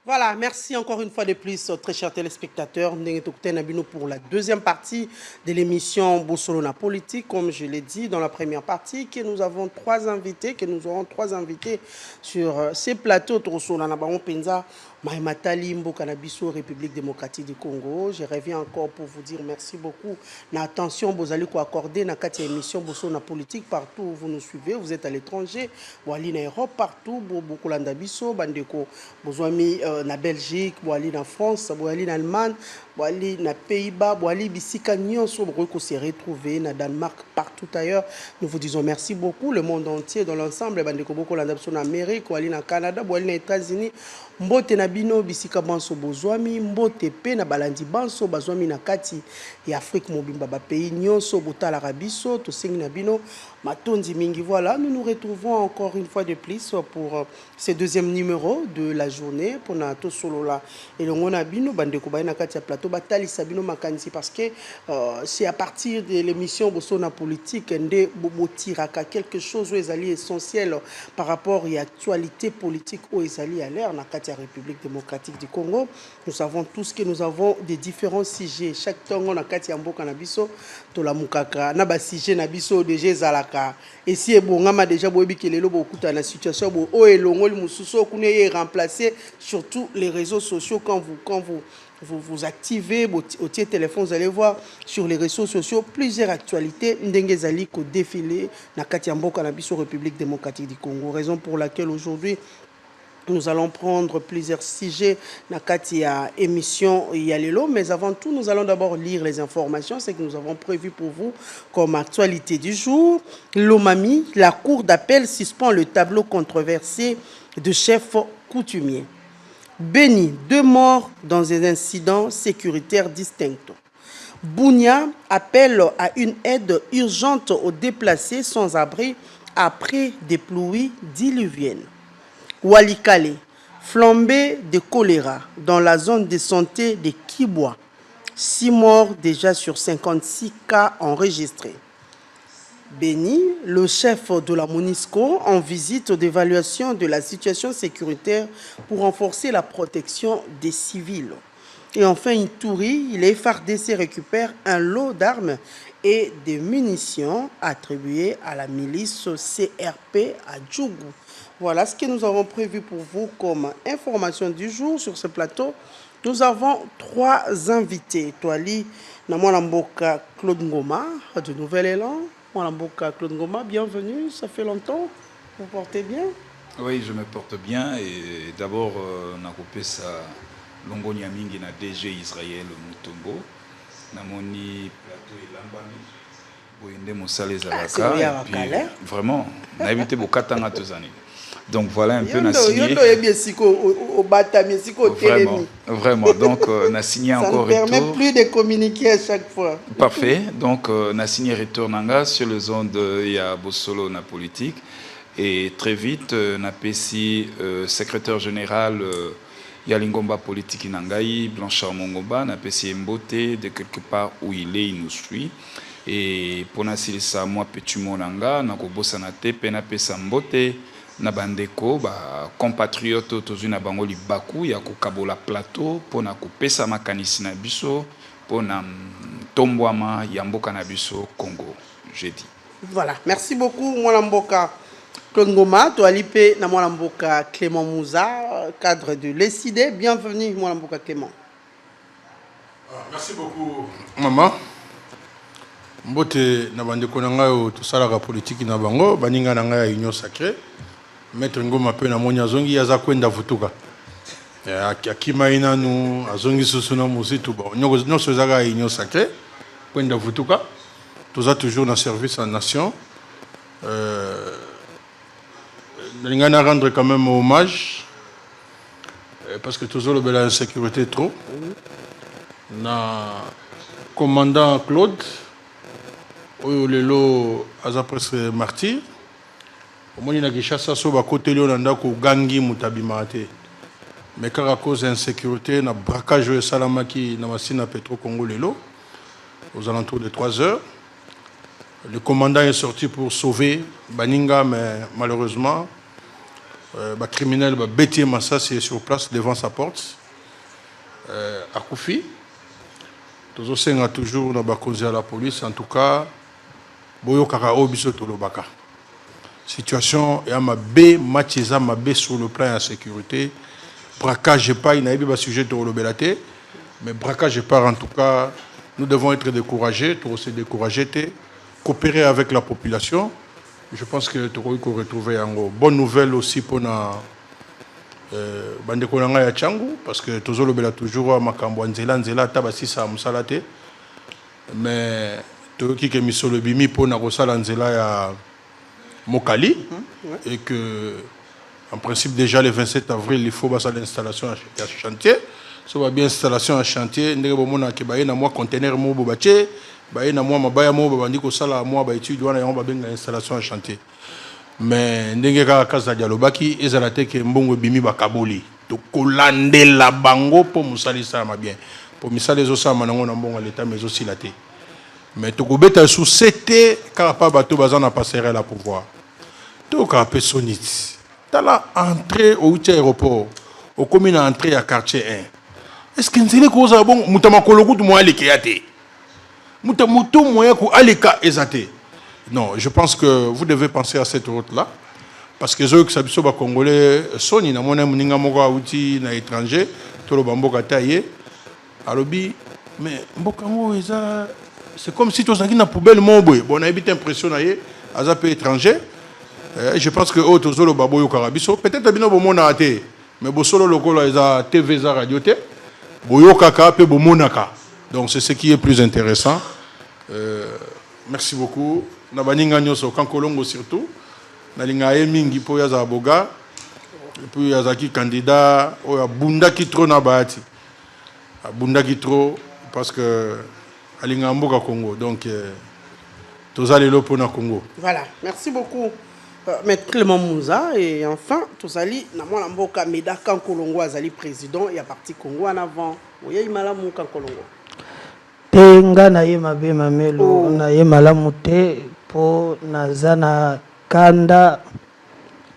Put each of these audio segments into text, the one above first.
Voilà, merci encore une fois de plus, très chers téléspectateurs. Pour la deuxième partie de l'émission Bossolona Politique, comme je l'ai dit dans la première partie, que nous avons aurons trois invités sur ces plateaux. Penza, Mahimatali Mbokanabiso, République démocratique du Congo. Je reviens encore pour vous dire merci beaucoup. L'attention, vous allez accorder dans cette émission Bossolona Politique partout où vous nous suivez. Vous êtes à l'étranger, vous allez en Europe, partout, beaucoup Landabiso, Bandeko, vous avez na Belgique, boali na France, boali na Allemagne, boali na Pays-Bas, boali bisika nyonso boko se retrouver na Danemark, partout ailleurs. Nous vous disons merci beaucoup, le monde entier dans l'ensemble, bandeko boko landa biso na Amérique, boali na Canada, boali na États-Unis, mbote na bino bisika banso bozwami, mbote pe na balandi banso bazwami na kati ya Afrique mobimba ba pays nyonso botala rabiso, to sengi na bino matondi mingi. Voilà, nous nous retrouvons encore une fois de plus pour ce deuxième numéro de la journée pour Nato Solola et le Monabino Bandeko Baina Katia Plateau Batali Sabino Makansi parce que c'est à partir de l'émission Bosona Politique Ndé Bobotiraka quelque chose où est essentiel par rapport à l'actualité politique où est à l'air na Katia République démocratique du Congo. Nous savons tous que nous avons des différents sujets. Chaque temps on a Katia Mboka Nabiso Tola Mukaka Naba sujet Nabiso DG Zalaka et si bon on a déjà bobi kelelo beaucoup dans la situation où est longo mususo kune remplacer surtout les réseaux sociaux quand vous activez au téléphone, vous allez voir sur les réseaux sociaux plusieurs actualités ndengezali ko défilé na Katiambo Cannabis République démocratique du Congo, raison pour laquelle aujourd'hui nous allons prendre plusieurs sujets dans la émission Yalelo, mais avant tout, nous allons d'abord lire les informations, ce que nous avons prévu pour vous comme actualité du jour. L'Omami, la cour d'appel suspend le tableau controversé de chef coutumier. Béni, 2 morts dans des incidents sécuritaires distincts. Bounia appelle à une aide urgente aux déplacés sans abri après des pluies diluviennes. Walikale, flambée de choléra dans la zone de santé de Kibwa. 6 morts déjà sur 56 cas enregistrés. Béni, le chef de la MONUSCO, en visite d'évaluation de la situation sécuritaire pour renforcer la protection des civils. Et enfin, Ituri, les FARDC récupèrent un lot d'armes et de munitions attribuées à la milice CRP à Djougou. Voilà ce que nous avons prévu pour vous comme information du jour sur ce plateau. Nous avons 3 invités. Toali, Namwalamboka Claude Ngoma, de Nouvel Élan. Namwalamboka Claude Ngoma, bienvenue, ça fait longtemps. Vous portez bien? Oui, je me porte bien. Et d'abord, on a coupé ça, Longo Nyamingi, na DG Israël Mutombo. Namoni plateau et Lambami. Vraiment, on a évité beaucoup de années. Donc voilà un peu, on a signé. Vraiment. Donc on a signé encore. Ça ne permet plus de communiquer à chaque fois. Parfait. Donc on a signé retour nanga sur les zones de Bossolo na politique. Et très vite, on a passé secrétaire général Yalingomba politique Nangaï, Blanchard Mongomba, on a passé Mbote de quelque part où il nous suit. Et pour nous, ça, moi, petit monanga, na kobosa na te, pena pesa mbote, na bandeko, compatriotes, tozu na bango libaku, ya kokabola plateau, pour na kopesa makanisi na biso, pour na tombwama ya mboka na biso Congo, j'ai dit. Voilà, merci beaucoup, Mwalamboka Claude Ngoma, Toalipe, na Mwalamboka Clément Mouza, cadre de l'ESID. Bienvenue, Mwalamboka Clément. Merci beaucoup, maman. Mbote na bandeko na ngai to salaka politique na bango baninga na ngai union sacrée maître Ngoma pe na monya zongi yaza kwenda vutuka akima inanu azongi susu na musitu ba nyonso zaga union sacrée kwenda vutuka toza toujours na service en nation ninga na rendre quand même hommage parce que toujours le bel insécurité trop na commandant Claude oyo lelo aza presque martyr omoni na Kinshasa so ba koteli na ndako gangi mutabima te mais car à cause d'insécurité na braquage et salamaki na masina Petro Congo lelo aux alentours de 3 heures le commandant est sorti pour sauver Baninga mais malheureusement criminel Bétier Massa c'est sur place devant sa porte à Koufi. Tous a toujours na bakonzi à la police en tout cas boyo kaka obiso tolobaka. Situation et à ma B matiza ma B sur le plan de la sécurité. Braquage pas il n'a pas sujet de l'obélaté mais braquage pas en tout cas nous devons être découragés, tout aussi découragés, coopérer avec la population. Je pense que tu vas retrouver une bonne nouvelle aussi pour na bandekolanga ya Tchangu parce que toujours le toujours makambo nzela tabasisa musalate mais to ki ke misolo bimi pour na kosala nzela ya Mokali et que en principe déjà le 27 avril il faut passer l'installation à chantier. So va bien installation à chantier ndenge bomona ke baye na moi conteneur mo bobache baye na moi mabaya mo babandi ko sala moi ba étude wana yamba benga installation à chantier mais ndenge ka kaza dialobaki ezala te ke mbongo bimi bakaboli to kolandela bango po musali ça ma bien po misali zo sama nango na mbongo l'état mais aussi la té mais to ko beta sous c'était car pas bato bazana passerelle la pouvoir to ka pesonit tala entrée au aéroport au commune entrée à quartier 1. Est-ce que nzele ko za bon mutamakologu du mo aleke yate mutamuto moya ko aleka ezate. Non, je pense que vous devez penser à cette route là parce que ceux qui sabiso ba congolais soni na mona muninga moko outi na étranger to lo bamboka taye alobi mais mboka ngo eza c'est comme si tu as na poubelle mobwe bon na habite impression na ye aza pe étranger. Je pense que autres zolo baboyo karabiso peut-être bino bomona ate mais bosolo lokolo eza TV za radio te boyo kaka pe bomonaka donc c'est ce qui est plus intéressant. Merci beaucoup na baninga nyoso kankolongo surtout na linga mingi po ya za boga et puis ya zaki candidat o ya bunda ki trop na baati bunda ki trop parce que alinga mboka Congo donc tozalelo po na Congo. Voilà, merci beaucoup. Maître Clément Mouza et enfin tozali na mwana mboka Meda Kankolongo azali président et à parti Congo en avant. Oya imalamu Kankolongo. Tenga na ye mabe mamelo na ye malamu te po nazana kanda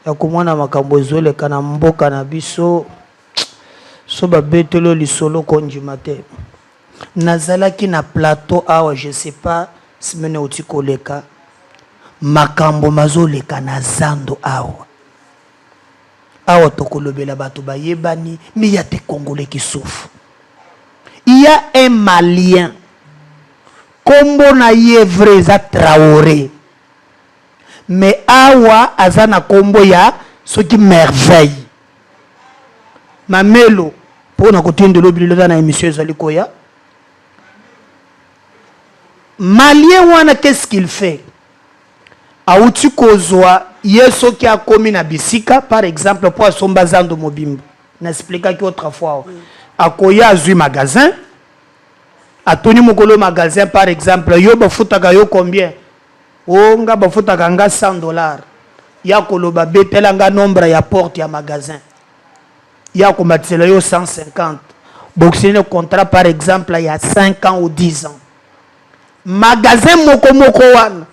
ya kumwana makambo ezole kana mboka na biso so babetelo lisolo konjima te. Nazalaki na plateau awa je sais pas simene otikoleka makambo mazoleka na zando awa tokolobela bato bayebani mais il y a des Congolais qui souffrent. Il y a un Malien kombo na ye vrai za Traoré mais awa azana kombo ya soki merveille mamelo pour na kotinde lobilo na émission ezali koya Malien wana qu'est-ce qu'il fait? Aouti kozwa yeso qui a commis na bisika par exemple pour asomba zando mobimbo n'expliquer que autre fois akoya azui magasin atoni mokolo magasin par exemple yo bafutaka yo combien nga bafutaka nga $100 ya koloba betela nga nombre ya porte ya magasin ya komatisela yo 150 boxine contrat par exemple il y a 5 ans ou 10 ans magasin moko wana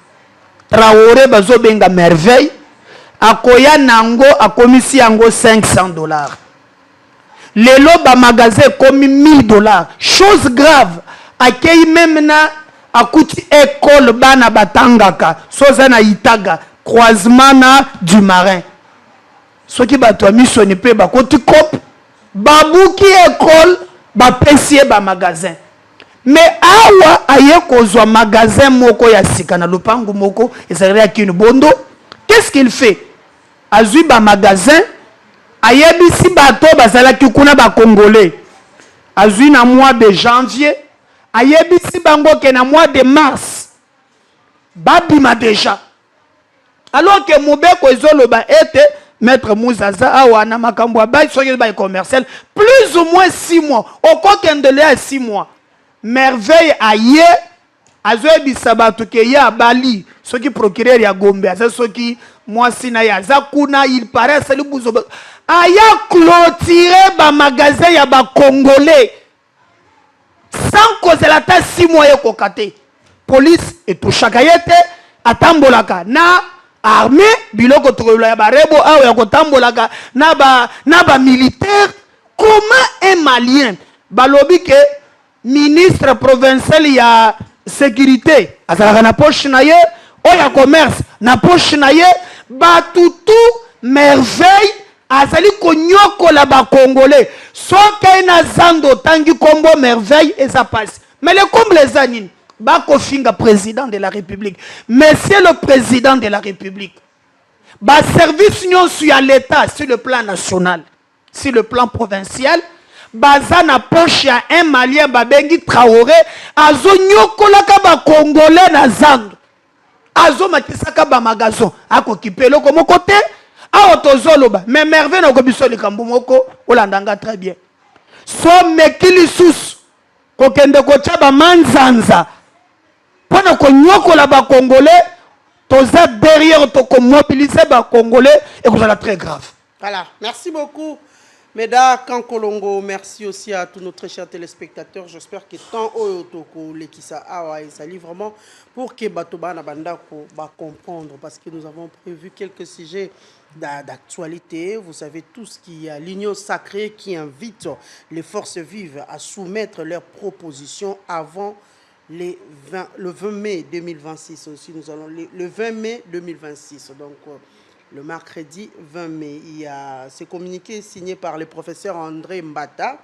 Traoré bazo benga merveille akoya nango akomisi yango $500 lelo ba magasin komi $1000 chose grave akei même na akuti école bana batangaka soza na itaga croisement na du marin soki bato misoni pe bakoti cop babuki école ba pesie ba magasin. Mais awa aye kozwa magasin moko ya sika na lupangu moko ezali ya kinu bondo. Qu'est-ce qu'il fait? Azui ba magasin ayebisi bato bazalaki kuna ba congolais. Azui na mois de janvier ayebisi bango ke na mois de mars babima déjà. Alors que mobeko ezoloba ete Maître Mouzaza awa na makambo ba soki ba commercial plus ou moins 6 mois. Okokendele à 6 mois. Merveille aye azoe bisabatu ke ya Bali ce qui procureur ya Gombe aza ce qui moi sina ya zakuna il paraît c'est le buzo aya clôturer ba magasin ya ba congolais sans cause la ta 6 mois yoko kate police et tout chakayete atambolaka na armée biloko tokola ya barebo awa ya kotambolaka na ba militaire. Comment un malien balobi ke ministre provincial ya sécurité azalaka na poche na ye oya commerce na poche na ye batutu merveille azali konyokola ba congolais soki na zando tangi kombo merveille eza passe mais le comble eza nini bakofinga président de la république monsieur le président de la république baservice nyonso ya l'état sur le plan national sur le plan provincial baza na poche ya un malien babengi Traoré azonyokolaka ba congolais na zando azomatisaka ba magasin akokipe eloko moko te awa tozoloba mais merveille na kobiso likambo moko olandanga très bien so mekili susu kokende kotia ba manzanza pona konyokola ba congolais toza derrière to mobiliser ba congolais et que ça très grave. Voilà, merci beaucoup. Meda Kankolongo, merci aussi à tous nos très chers téléspectateurs. J'espère que tant Oyotoko, Lekisa Awa et Sali vraiment pour que Batoba Nabandako va comprendre parce que nous avons prévu quelques sujets d'actualité. Vous savez tous qu'il y a l'Union sacrée qui invite les forces vives à soumettre leurs propositions avant le 20 mai 2026 aussi. Nous allons le 20 mai 2026. Donc le mercredi 20 mai, il y a ce communiqué signé par le professeur André Mbata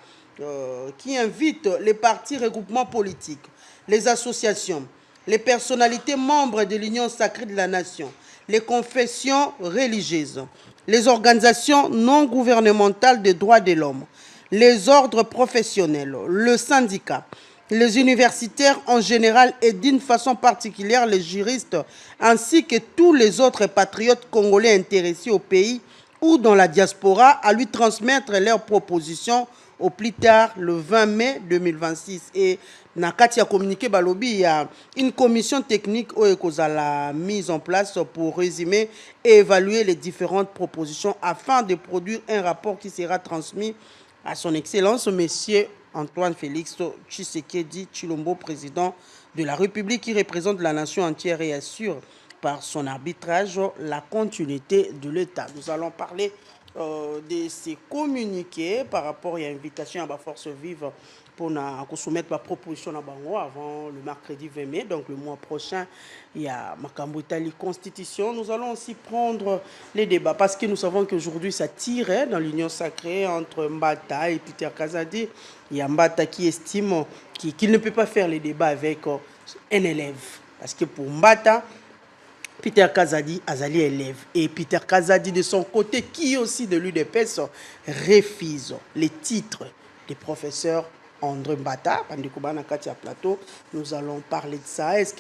qui invite les partis regroupements politiques, les associations, les personnalités membres de l'Union sacrée de la nation, les confessions religieuses, les organisations non gouvernementales des droits de l'homme, les ordres professionnels, le syndicat, les universitaires en général et d'une façon particulière les juristes, ainsi que tous les autres patriotes congolais intéressés au pays ou dans la diaspora à lui transmettre leurs propositions au plus tard le 20 mai 2026. Et Nakati a communiqué Balobi, il y a une commission technique qui a mise en place pour résumer et évaluer les différentes propositions afin de produire un rapport qui sera transmis à son Excellence, Monsieur Antoine Félix Tshisekedi Tshilombo, président de la République qui représente la nation entière et assure par son arbitrage la continuité de l'État. Nous allons parler de ces communiqués par rapport à l'invitation à la force vive pour soumettre la proposition à Bango avant le mercredi 20 mai, donc le mois prochain. Il y a Makambo Itali Constitution. Nous allons aussi prendre les débats parce que nous savons qu'aujourd'hui ça tire dans l'union sacrée entre Mbata et Peter Kazadi. Il y a Mbata qui estime qu'il ne peut pas faire les débats avec un élève. Parce que pour Mbata, Peter Kazadi, Azali élève. Et Peter Kazadi de son côté, qui aussi de l'UDPS, refuse les titres des professeurs André Mbata, Plateau. Nous allons parler de ça. Est-ce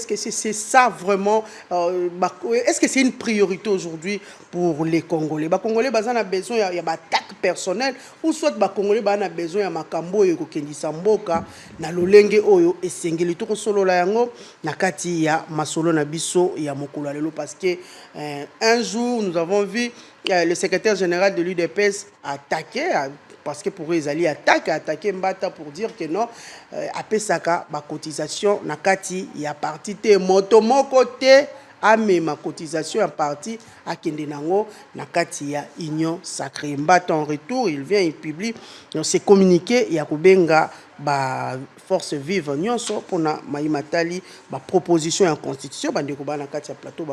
que c'est ça vraiment? Est-ce que c'est une priorité aujourd'hui pour les Congolais? Les Congolais ont besoin de attaque personnelle ou soit les Congolais ont besoin de makambo et Samboka na lolenge oyo et sengeli to solo la yango na kati ya masolo na biso ya mokolo lelo parce que un jour nous avons vu le secrétaire général de l'UDPS attaquer parce que pour eux, ils allaient attaquer Mbata pour dire que non, après ça, ma cotisation, nakati, il y a parti de mon côté, à ma cotisation en partie à Kendenango, nakati, ya union sacrée. Mbata en retour, il vient, il publie, c'est communiqué, il y a Kubenga, force vive, nyonso, pour na maïmatali, proposition en constitution, bandekuba nakati, plateau,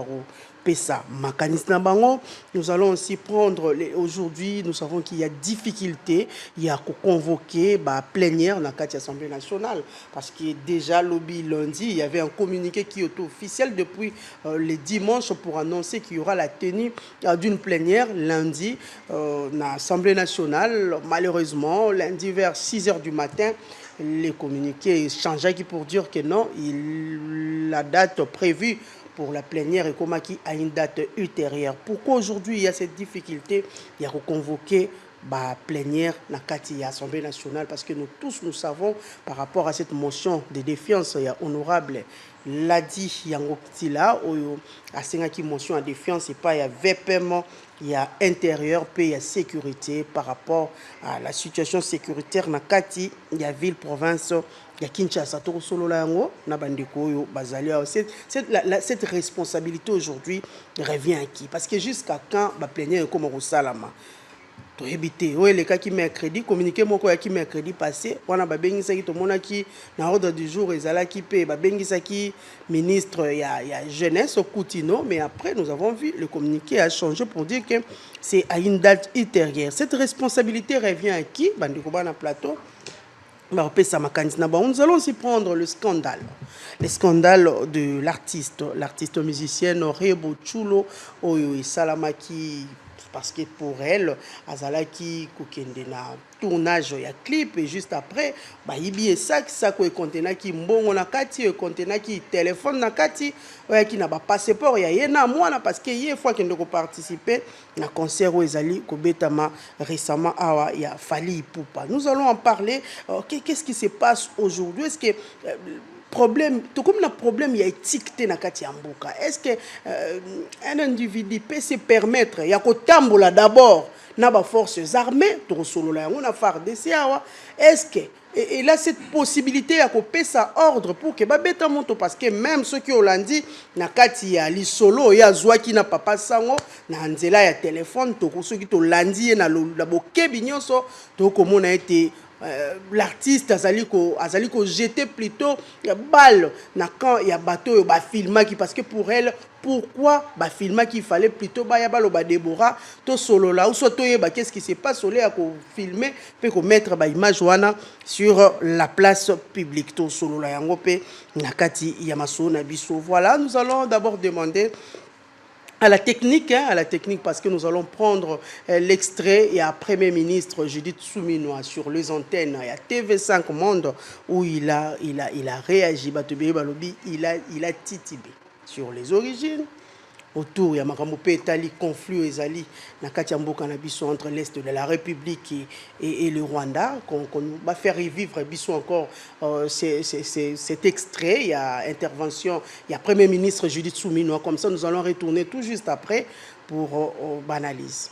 Pesa Makanisna Bango. Nous allons aussi prendre aujourd'hui, nous savons qu'il y a difficulté, il y a convoquer plénière dans l'Assemblée nationale parce que déjà lobby lundi, il y avait un communiqué qui est officiel depuis le dimanche pour annoncer qu'il y aura la tenue d'une plénière lundi dans l'Assemblée nationale. Malheureusement, lundi vers 6 h du matin, les communiqués changeaient pour dire que non, la date prévue pour la plénière Ekomaki à une date ultérieure. Pourquoi aujourd'hui il y a cette difficulté? Il y a reconvoqué plénière na kati ya Assemblée nationale, parce que nous tous nous savons par rapport à cette motion de défiance ya honorable l'a dit yango kitila oyo asengaki motion de défiance et pas ya VPM ya intérieur pe ya sécurité par rapport à la situation sécuritaire na kati ya ville province ya Kinshasa. To solola yango na bandeko oyo bazali cette responsabilité aujourd'hui revient à qui? Parce que jusqu'à quand ba plénière comme Rosalama to éviter ouais les cas qui mercredi communiqué moko ya qui mercredi passé wana ba bengisa ki to monaki na ordre du jour ezala ki pe ba bengisa ki ministre ya jeunesse au Coutino, mais après nous avons vu le communiqué a changé pour dire que c'est à une date ultérieure. Cette responsabilité revient à qui? Bandiko bana plateau. Nous allons aussi prendre le scandale de l'artiste musicienne Rebo Chulo Oyo Salamaki, parce que pour elle, Azalaki kokende na tournage ya clip et juste après, ibi et ça ko contena ki mbongo na kati contena ki téléphone na kati qui n'a pas passeport ya yena mwana parce que hier fois qu'il doit participer na concert ezali ko betama récemment awa ya Fally Ipupa. Nous allons en parler. Qu'est-ce qui se passe aujourd'hui? Est-ce que problème, tout comme le problème, il y a étiqueté na kati mboka. Est-ce que un individu peut se permettre, il y a kotambola d'abord, na ba forces armées, to solo la on a FARDC awa. Est-ce que et là cette possibilité à couper sa ordre pour que babeta monto, parce que même ceux qui ont lundi na kati ya li solo ya zwa ki na papa sango na nzela ya téléphone to ceux qui to lundi na la bokebi nyonso to komona été l'artiste azaliko jeter plutôt balle na quand il y a bateau ba filma qui, parce que pour elle pourquoi ba filma qu'il fallait plutôt ba ya balo ba Déborah to solo là ou soit to yeba qu'est-ce qui se passe au lieu à filmer peut ko mettre ba image wana sur la place publique to solo là yango pe na kati ya maso na biso. Voilà, nous allons d'abord demander à la technique, parce que nous allons prendre l'extrait et à Premier ministre Judith Souminoa sur les antennes et à TV5 Monde où il a réagi, il a titibé sur les origines. Autour, il y a un conflit na kati ya mboka na biso entre l'Est de la République et le Rwanda. Qu'on va faire revivre biso encore cet extrait. Il y a intervention, il y a Premier ministre Judith Souminoa. Comme ça, nous allons retourner tout juste après pour analyse.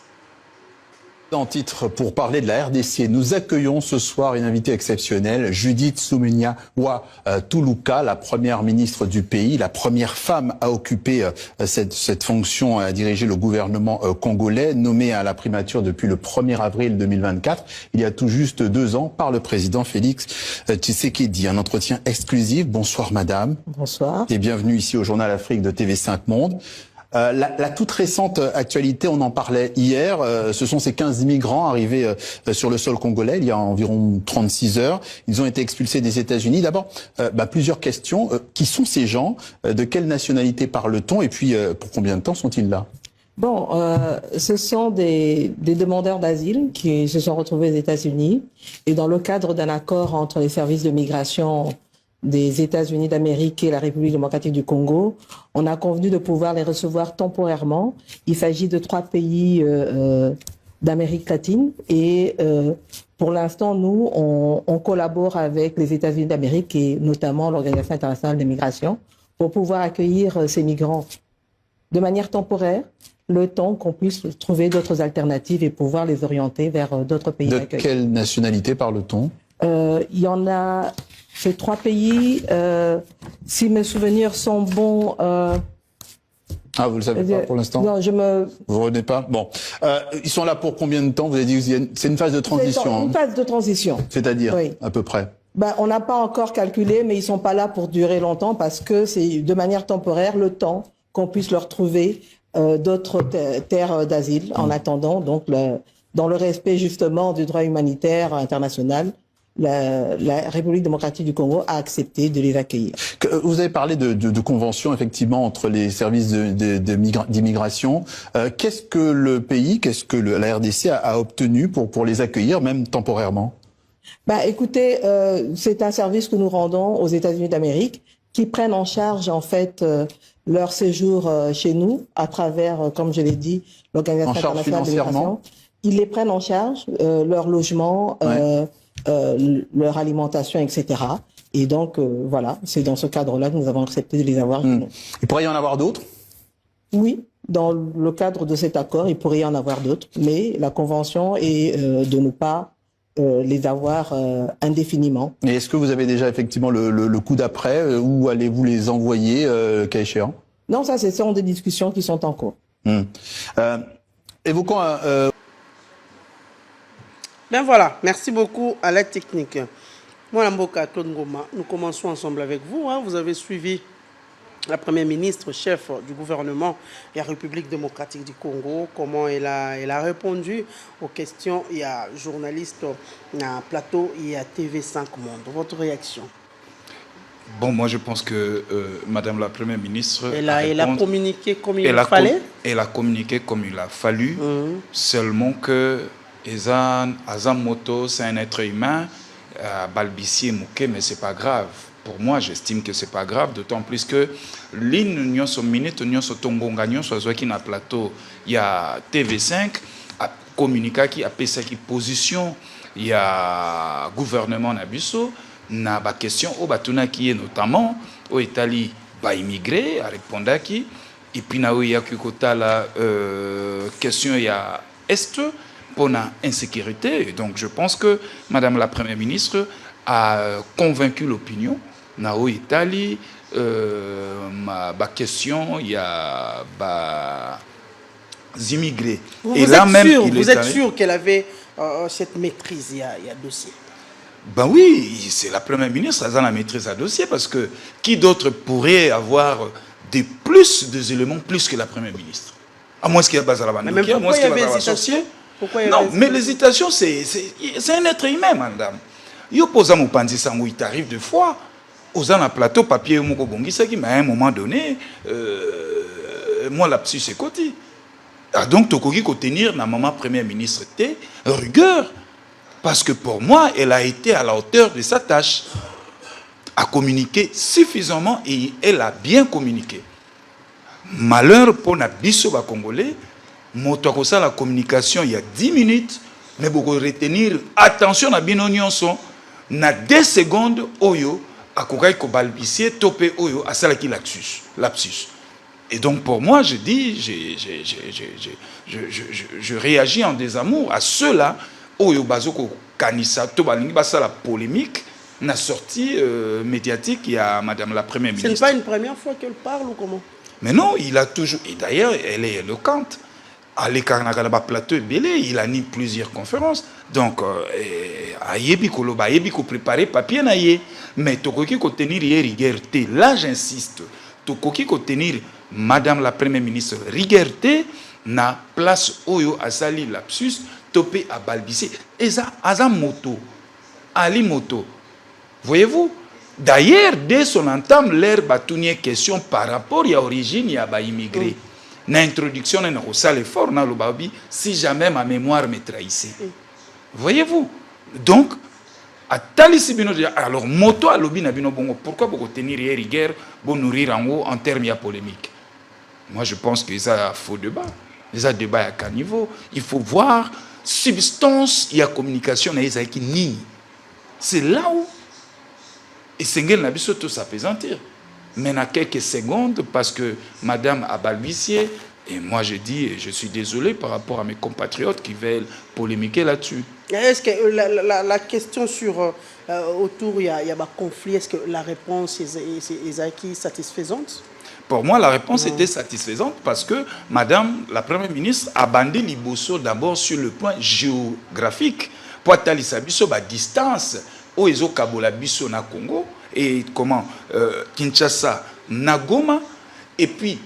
En titre, pour parler de la RDC, nous accueillons ce soir une invitée exceptionnelle, Judith Suminwa Tuluka, la première ministre du pays, la première femme à occuper cette fonction, à diriger le gouvernement congolais, nommée à la primature depuis le 1er avril 2024, il y a tout juste 2 ans, par le président Félix Tshisekedi. Un entretien exclusif. Bonsoir madame. Bonsoir. Et bienvenue ici au Journal Afrique de TV5 Monde. La toute récente actualité, on en parlait hier, ce sont ces 15 migrants arrivés sur le sol congolais il y a environ 36 heures. Ils ont été expulsés des États-Unis. D'abord, plusieurs questions. Qui sont ces gens? De quelle nationalité parle-t-on? Et puis, pour combien de temps sont-ils là? Bon, ce sont des demandeurs d'asile qui se sont retrouvés aux États-Unis. Et dans le cadre d'un accord entre les services de migration des États-Unis d'Amérique et la République démocratique du Congo, on a convenu de pouvoir les recevoir temporairement. Il s'agit de 3 pays d'Amérique latine et pour l'instant, nous, on collabore avec les États-Unis d'Amérique et notamment l'Organisation internationale des migrations pour pouvoir accueillir ces migrants de manière temporaire, le temps qu'on puisse trouver d'autres alternatives et pouvoir les orienter vers d'autres pays d'accueil. De quelle nationalité parle-t-on? Il y en a ces 3 pays, si mes souvenirs sont bons. Ah, vous le savez pas pour l'instant? Non, Vous ne revenez pas? Bon. Ils sont là pour combien de temps? Vous avez dit c'est une phase de transition. Une phase de transition. C'est-à-dire, oui, à peu près? On n'a pas encore calculé, mais ils sont pas là pour durer longtemps parce que c'est de manière temporaire le temps qu'on puisse leur trouver d'autres terres d'asile en attendant, donc dans le respect justement du droit humanitaire international. La République démocratique du Congo a accepté de les accueillir. Vous avez parlé de conventions effectivement entre les services d'immigration. Qu'est-ce que le pays, qu'est-ce que la RDC a obtenu pour les accueillir, même temporairement? Écoutez, c'est un service que nous rendons aux États-Unis d'Amérique qui prennent en charge en fait leur séjour chez nous à travers, comme je l'ai dit, l'Organisation internationale des migrations. ils les prennent en charge, leur logement, leur alimentation, etc. Et donc, voilà, c'est dans ce cadre-là que nous avons accepté de les avoir. Il pourrait y en avoir d'autres? Oui, dans le cadre de cet accord, il pourrait y en avoir d'autres, mais la convention est de ne pas les avoir indéfiniment. Et est-ce que vous avez déjà effectivement le coup d'après ou allez-vous les envoyer cas échéant? Non, ça, ce sont des discussions qui sont en cours. Évoquons Ben voilà, merci beaucoup à la technique. Moi, Mboka Claude Ngoma, nous commençons ensemble avec vous. Hein. Vous avez suivi la première ministre, chef du gouvernement de la République démocratique du Congo, comment elle a répondu aux questions. Il y a journaliste, il y a un plateau, il y a TV5 Monde. Votre réaction? Bon, moi je pense que Madame la Première ministre... Elle a communiqué comme il fallait. Elle a communiqué comme il a fallu, seulement que Azam Moto, c'est un être humain, balbutier, mouquet, mais c'est pas grave. Pour moi, j'estime que c'est pas grave, d'autant plus que l'union son minute, l'union son tongonga, l'union son qui na plateau, il y a TV5, a communiqué qui a payé qui position, il y a gouvernement nabiso, na ba question au batuna qui est notamment au Italie ba immigré à répondre qui et puis na il y a kota la question il y a est pour la insécurité. Et donc je pense que Madame la Première ministre a convaincu l'opinion. Nao Italie, ma question, il y a des immigrés. Vous êtes sûr qu'elle avait cette maîtrise, il y a dossier? Ben oui, c'est la Première ministre, elle a la maîtrise à dossier, parce que qui d'autre pourrait avoir plus d'éléments plus que la Première ministre? À moins qu'il y ait Bazalabana, à moins qu'il y ait associé. Non, mais l'hésitation, c'est un être humain, madame. Il pose à mon panzi sango, il t'arrive deux fois. Aux un plateau, papier, moko bongi, ça qui m'a à un moment donné, moi, la psy, c'est côté. Ah, donc, Tokogi, ko tenir, na maman première ministre, té, rigueur. Parce que pour moi, elle a été à la hauteur de sa tâche. A communiqué suffisamment et elle a bien communiqué. Malheur pour na biso ba Congolais, moto ça la communication il y a 10 minutes, mais beaucoup retenir attention à binonyonson na 2 secondes oyo akokai ko balbicier topé oyo asala ki lapsus. Et donc pour moi je dis je réagis en désamour à ceux-là oyo bazoko kanisa to balingi basala polémique na sortie médiatique il y a Madame la Première ministre. Ce n'est pas une première fois qu'elle parle ou comment? Mais non, il a toujours... Et d'ailleurs, elle est éloquente. À l'écarnagalaba plateau belé, il a mis plusieurs conférences. Donc, à Yebiko Loba, Yebiko préparé papier naïe. Mais Tokoki ko tenir rigueur-té. Là, j'insiste. Tokoki ko tenir Madame la Première ministre rigueur-té na place Oyo Asali lapsus topé à balbissé. Et ça, Azam Moto, Ali Moto. Voyez-vous? D'ailleurs, dès son entame, l'air batounie question par rapport à l'origine, il y a immigré. L'introduction, on a ça l'effort, si jamais ma mémoire me trahissait. Voyez-vous? Donc, à Talisibino, alors, moto à l'obi nabino bongo, pourquoi vous tenir rigueur, pour nourrir en haut en termes de polémique? Moi, je pense que ça a faux débat. Il y a débat à quel niveau? Il faut voir substance, il y a communication, c'est là où. Et Sengel n'a pas tout s'apaisantir. Mais dans quelques secondes, parce que Madame a balbutié, et moi je dis, je suis désolé par rapport à mes compatriotes qui veulent polémiquer là-dessus. Est-ce que la question sur autour, il y a un conflit, est-ce que la réponse est satisfaisante? Pour moi, la réponse était satisfaisante parce que Madame la Première ministre a bandé Liboso d'abord sur le point géographique. Pour Talisabiso, à distance. Oezo Kabola Biso na Congo et comment Kinshasa na Goma et puis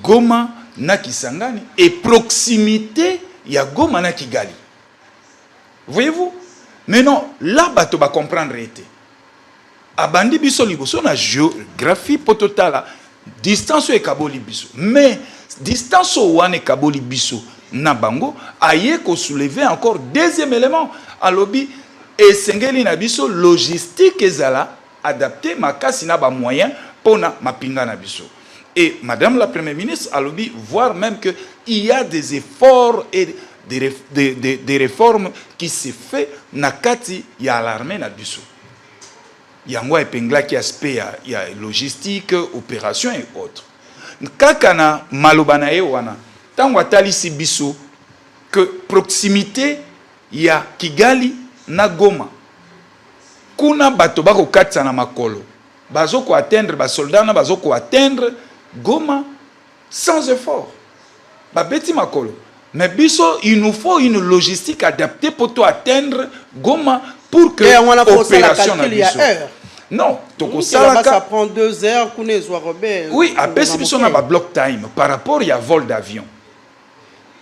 Goma na Kisangani et proximité il y a Goma na Kigali. Voyez-vous? Mais non, là bato ba comprendre été. Abandi biso liboso na géographie pototala distance e Kaboli biso. Mais distance o wane Kaboli biso na bango aye ko soulever encore deuxième élément à lobby. Et Sengeli Nabiso, logistique ezala adapté, makasi na ba moyen pour na mapinga Nabiso. Et Madame la Première ministre a lobby, voir même qu'il y a des efforts et des réformes qui se fait na kati ya l'armée na biso. Yango epengla qui aspect ya logistique, opération et autres. Kaka na malobana ye wana tango atali si biso que proximité ya Kigali na Goma kuna bato bako katsa na makolo bazo ko atteindre ba soldats na bazo ko atteindre Goma sans effort ba beti makolo mais biso il nous faut une logistique adaptée pour to atteindre Goma pour que l'opération na biso non toko ça prend 2 heures kune zo Robert oui après si biso na ba block time par rapport ya vol d'avion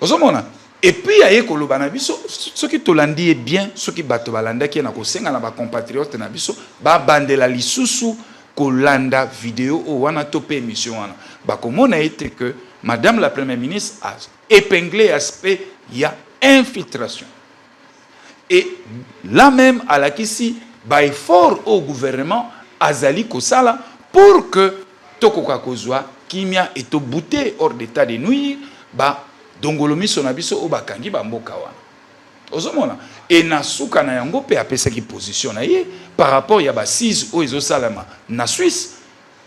ozomona. Et puis, il y a ce qui te l'a dit bien, ce qui bat balanda qui est na kosenga na ba compatriotes na biso, ba bandela lisusu kolanda vidéo ou wana topé émission wana. Ba komona été que madame la première ministre a épinglé aspect il y a infiltration. Et là même à la kisi ba effort au gouvernement azali kosala pour que tokoka kozwa kimia et to bouté hors d'état de nuire ba dongolomi sonabiso obakangi bamboka wana ozomona et na suka na yango pe apesa ki position na ye par rapport ya basise o ezo salama na Suisse.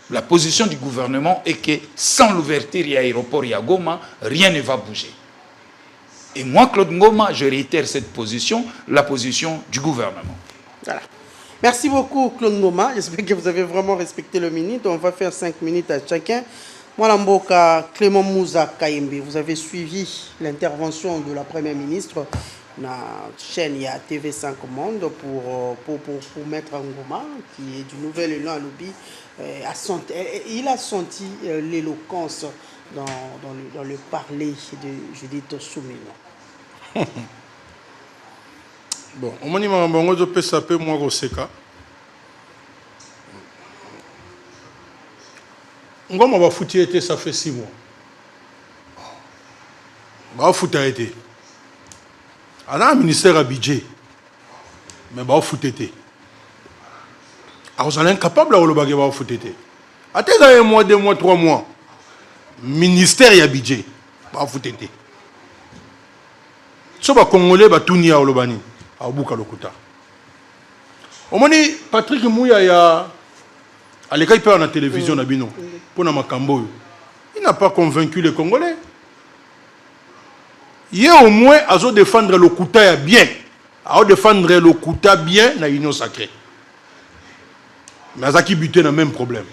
La position du gouvernement est que sans l'ouverture ya aéroport ya Goma rien ne va bouger. Et moi Claude Ngoma je réitère cette position, la position du gouvernement. Voilà. Merci beaucoup Claude Ngoma, j'espère que vous avez vraiment respecté le minute. On va faire 5 minutes à chacun. Mwalamboka Clément Mouza Kaimbe, vous avez suivi l'intervention de la Première ministre dans la chaîne ya TV5 Monde pour Maître Ngoma, qui est du nouvel élan à lobby. Il a senti l'éloquence dans le parler de Judith Soumeno. Bon, on m'a dit que je peux saper moi Roseka. Ngoma va foutu été, ça fait 6 mois. Va foutu été. On a un ministère à budget. Mais va foutu été. Alors, vous êtes incapable de le baguer, va foutu été. Attends 1 mois, 2 mois, 3 mois. Ministère à budget. Va foutu été. Si vous êtes Congolais, vous êtes tout ni à Olobani. À Obuka Lokuta. On m'a dit, Patrick Mouya, à l'école, il peut avoir la télévision, pour Makambo. Il n'a pas convaincu les Congolais. Il est au moins à défendre le Kouta bien. À défendre le Kouta bien dans l'Union sacrée. Mais à qui buter le même problème.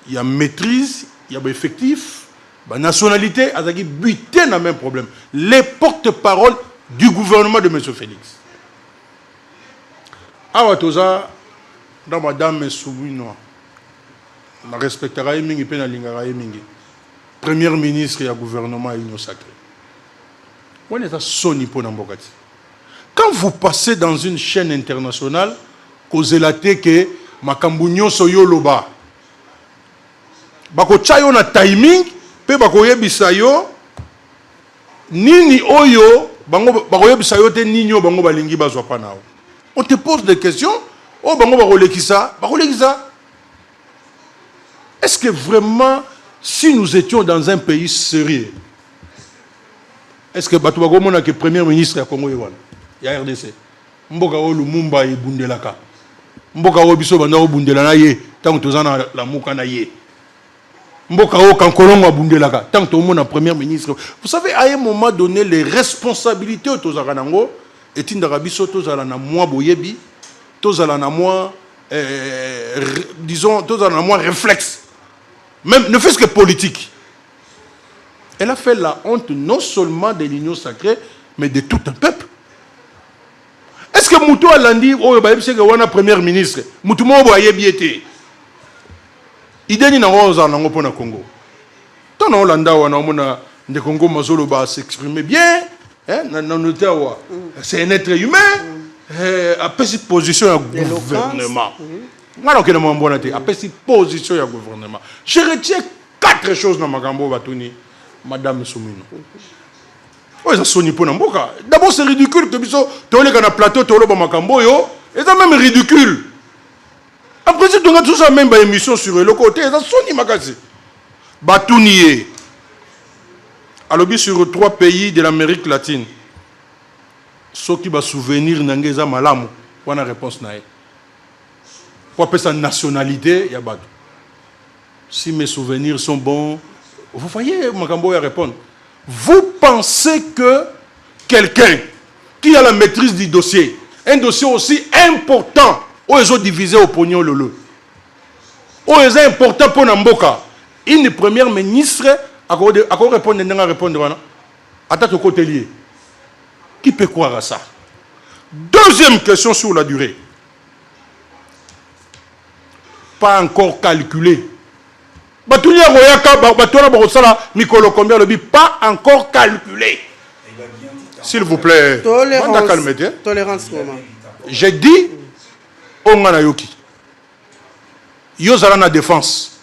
Il y a maîtrise, il y a effectif, la nationalité, à qui buter le même problème. Les porte-parole du gouvernement de M. Félix. Awatoza, dans Madame Soumino, je respecterai mingi pe na lingara mingi. Premier ministre et gouvernement Union sacrée. On est à Sony pour Nambokati. Quand vous passez dans une chaîne internationale, causez la que Makambunyo soyo loba. Bako chayo na timing, pe bako yebisa yo nini oyo bako yebisa yo te ninyo bango balingi bazwa pa nao. On te pose des questions. Oh, bango bakolekisa. Est-ce que vraiment, si nous étions dans un pays sérieux, est-ce que Batou Bagomona qui est premier ministre à Congo il y a RDC, Mboka o Lumumba et Bundelaka, Mboka o Biso Bandao Bundelana ye, tant que tozana la Moukana ye, Mboka o Kankolonga Bundelaka, tant que tout le monde est premier ministre. Vous savez, à un moment donné, les responsabilités au Tozaranango, et Tindarabiso Tozalana moi boyebi, Tozalana moi, disons, Tozalana moi réflexe, même ne fait-ce que politique. Elle a fait la honte non seulement de l'Union sacrée, mais de tout un peuple. Est-ce que Moutou a l'andi, oh, c'est que on a premier ministre, Moutou m'a envoyé biété. Idée n'a pas osé en pour le Congo. Tant on l'a on a des Congo Mazolo va s'exprimer bien, hein, c'est un être humain, après cette position du gouvernement. Moi, je ne sais pas, après cette position du gouvernement. Je retiens 4 choses dans ma gambo Batuni. Madame Soumino. Oh, ça sonne pour Namboka. D'abord, c'est ridicule que tu es dans le plateau, tu es dans Makambo, et c'est même ridicule. Après, tu as tout ça, même une émission sur le côté, ça sonne Makasi. Batounié. alobi sur 3 pays de l'Amérique latine. Ceux qui va souvenir n'angeza malamu, on a réponse nae. Pour appeler sa nationalité, yabado. Si mes souvenirs sont bons, vous voyez, Makambo ya répondre. Vous pensez que quelqu'un qui a la maîtrise du dossier, un dossier aussi important, où ils ont divisé au pognon lolo, où ils ont important pour Namboka, une première ministre, à quoi répondre, à répondre, à ta côté lié. Qui peut croire à ça? Deuxième question sur la durée. Pas encore calculé. Pas encore calculé. S'il vous plaît. Tolérance, moment. J'ai dit, Onganayoki. Yozala na défense.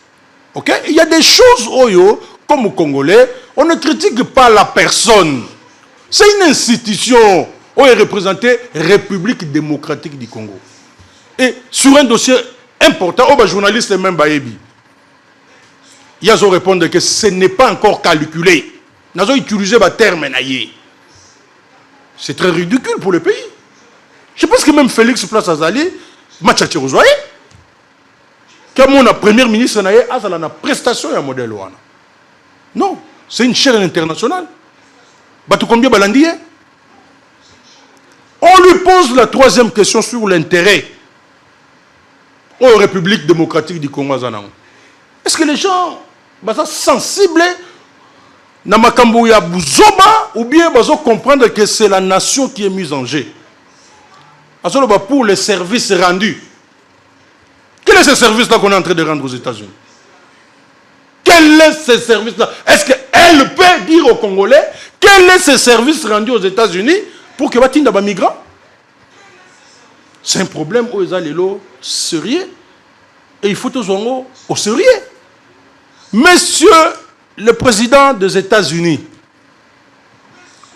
Ok? Il y a des choses, Oyo, comme aux Congolais, on ne critique pas la personne. C'est une institution où est représentée République démocratique du Congo. Et sur un dossier important, les journalistes même Bayebi, ils ont répondu que ce n'est pas encore calculé. Ils ont utilisé le terme. C'est très ridicule pour le pays. Je pense que même Félix Place Azali, Machachi Rozoye, comme mon premier ministre, il a une prestation à modèle. Non, c'est une chaîne internationale. Combien Balandier? On lui pose la troisième question sur l'intérêt aux Républiques démocratiques du Congo. Est-ce que les gens sont sensibles na makambo ya buzoba ou bien bazo comprendre que c'est la nation qui est mise en jeu? Pour les services rendus. Quel est ce service-là qu'on est en train de rendre aux États-Unis? Quel est ce service-là? Est-ce qu'elle peut dire aux Congolais quel est ce service rendu aux États-Unis pour que les migrants? C'est un problème où ils ont les lots sérieux. Et il faut tous au sérieux. Monsieur le président des États-Unis,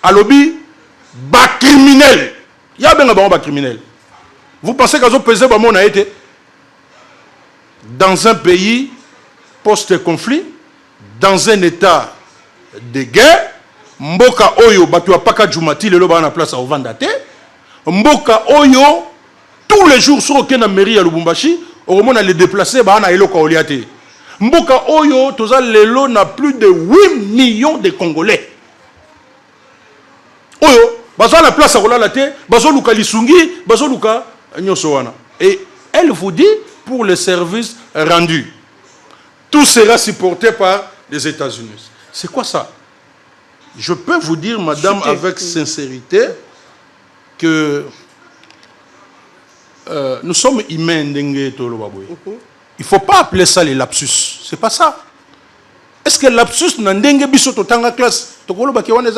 à lobby, bas criminel. Il y a bien un bas criminel. Vous pensez qu'ils ont pesé mon a été dans un pays post-conflit, dans un état de guerre, Mboka Oyo, Batua Paka Djumati, le loba na place à Ovandate, Mboka Oyo, tous les jours sur aucun mairie à Lubumbashi, au moment de les déplacer, bah, on a Eloko Oliate. Mboka Oyo, tout ça, Lelo n'a plus de 8 millions de Congolais. Oyo, bazo la place à Olalate, bazo Luka Lisungi, bazo Luka Nyosowana. Et elle vous dit, pour les services rendus, tout sera supporté par les États-Unis. C'est quoi ça? Je peux vous dire, madame, avec sincérité, que nous sommes humains. Il ne faut pas appeler ça les lapsus. Ce n'est pas ça. Est-ce que lapsus n'a pas biso totanga classe?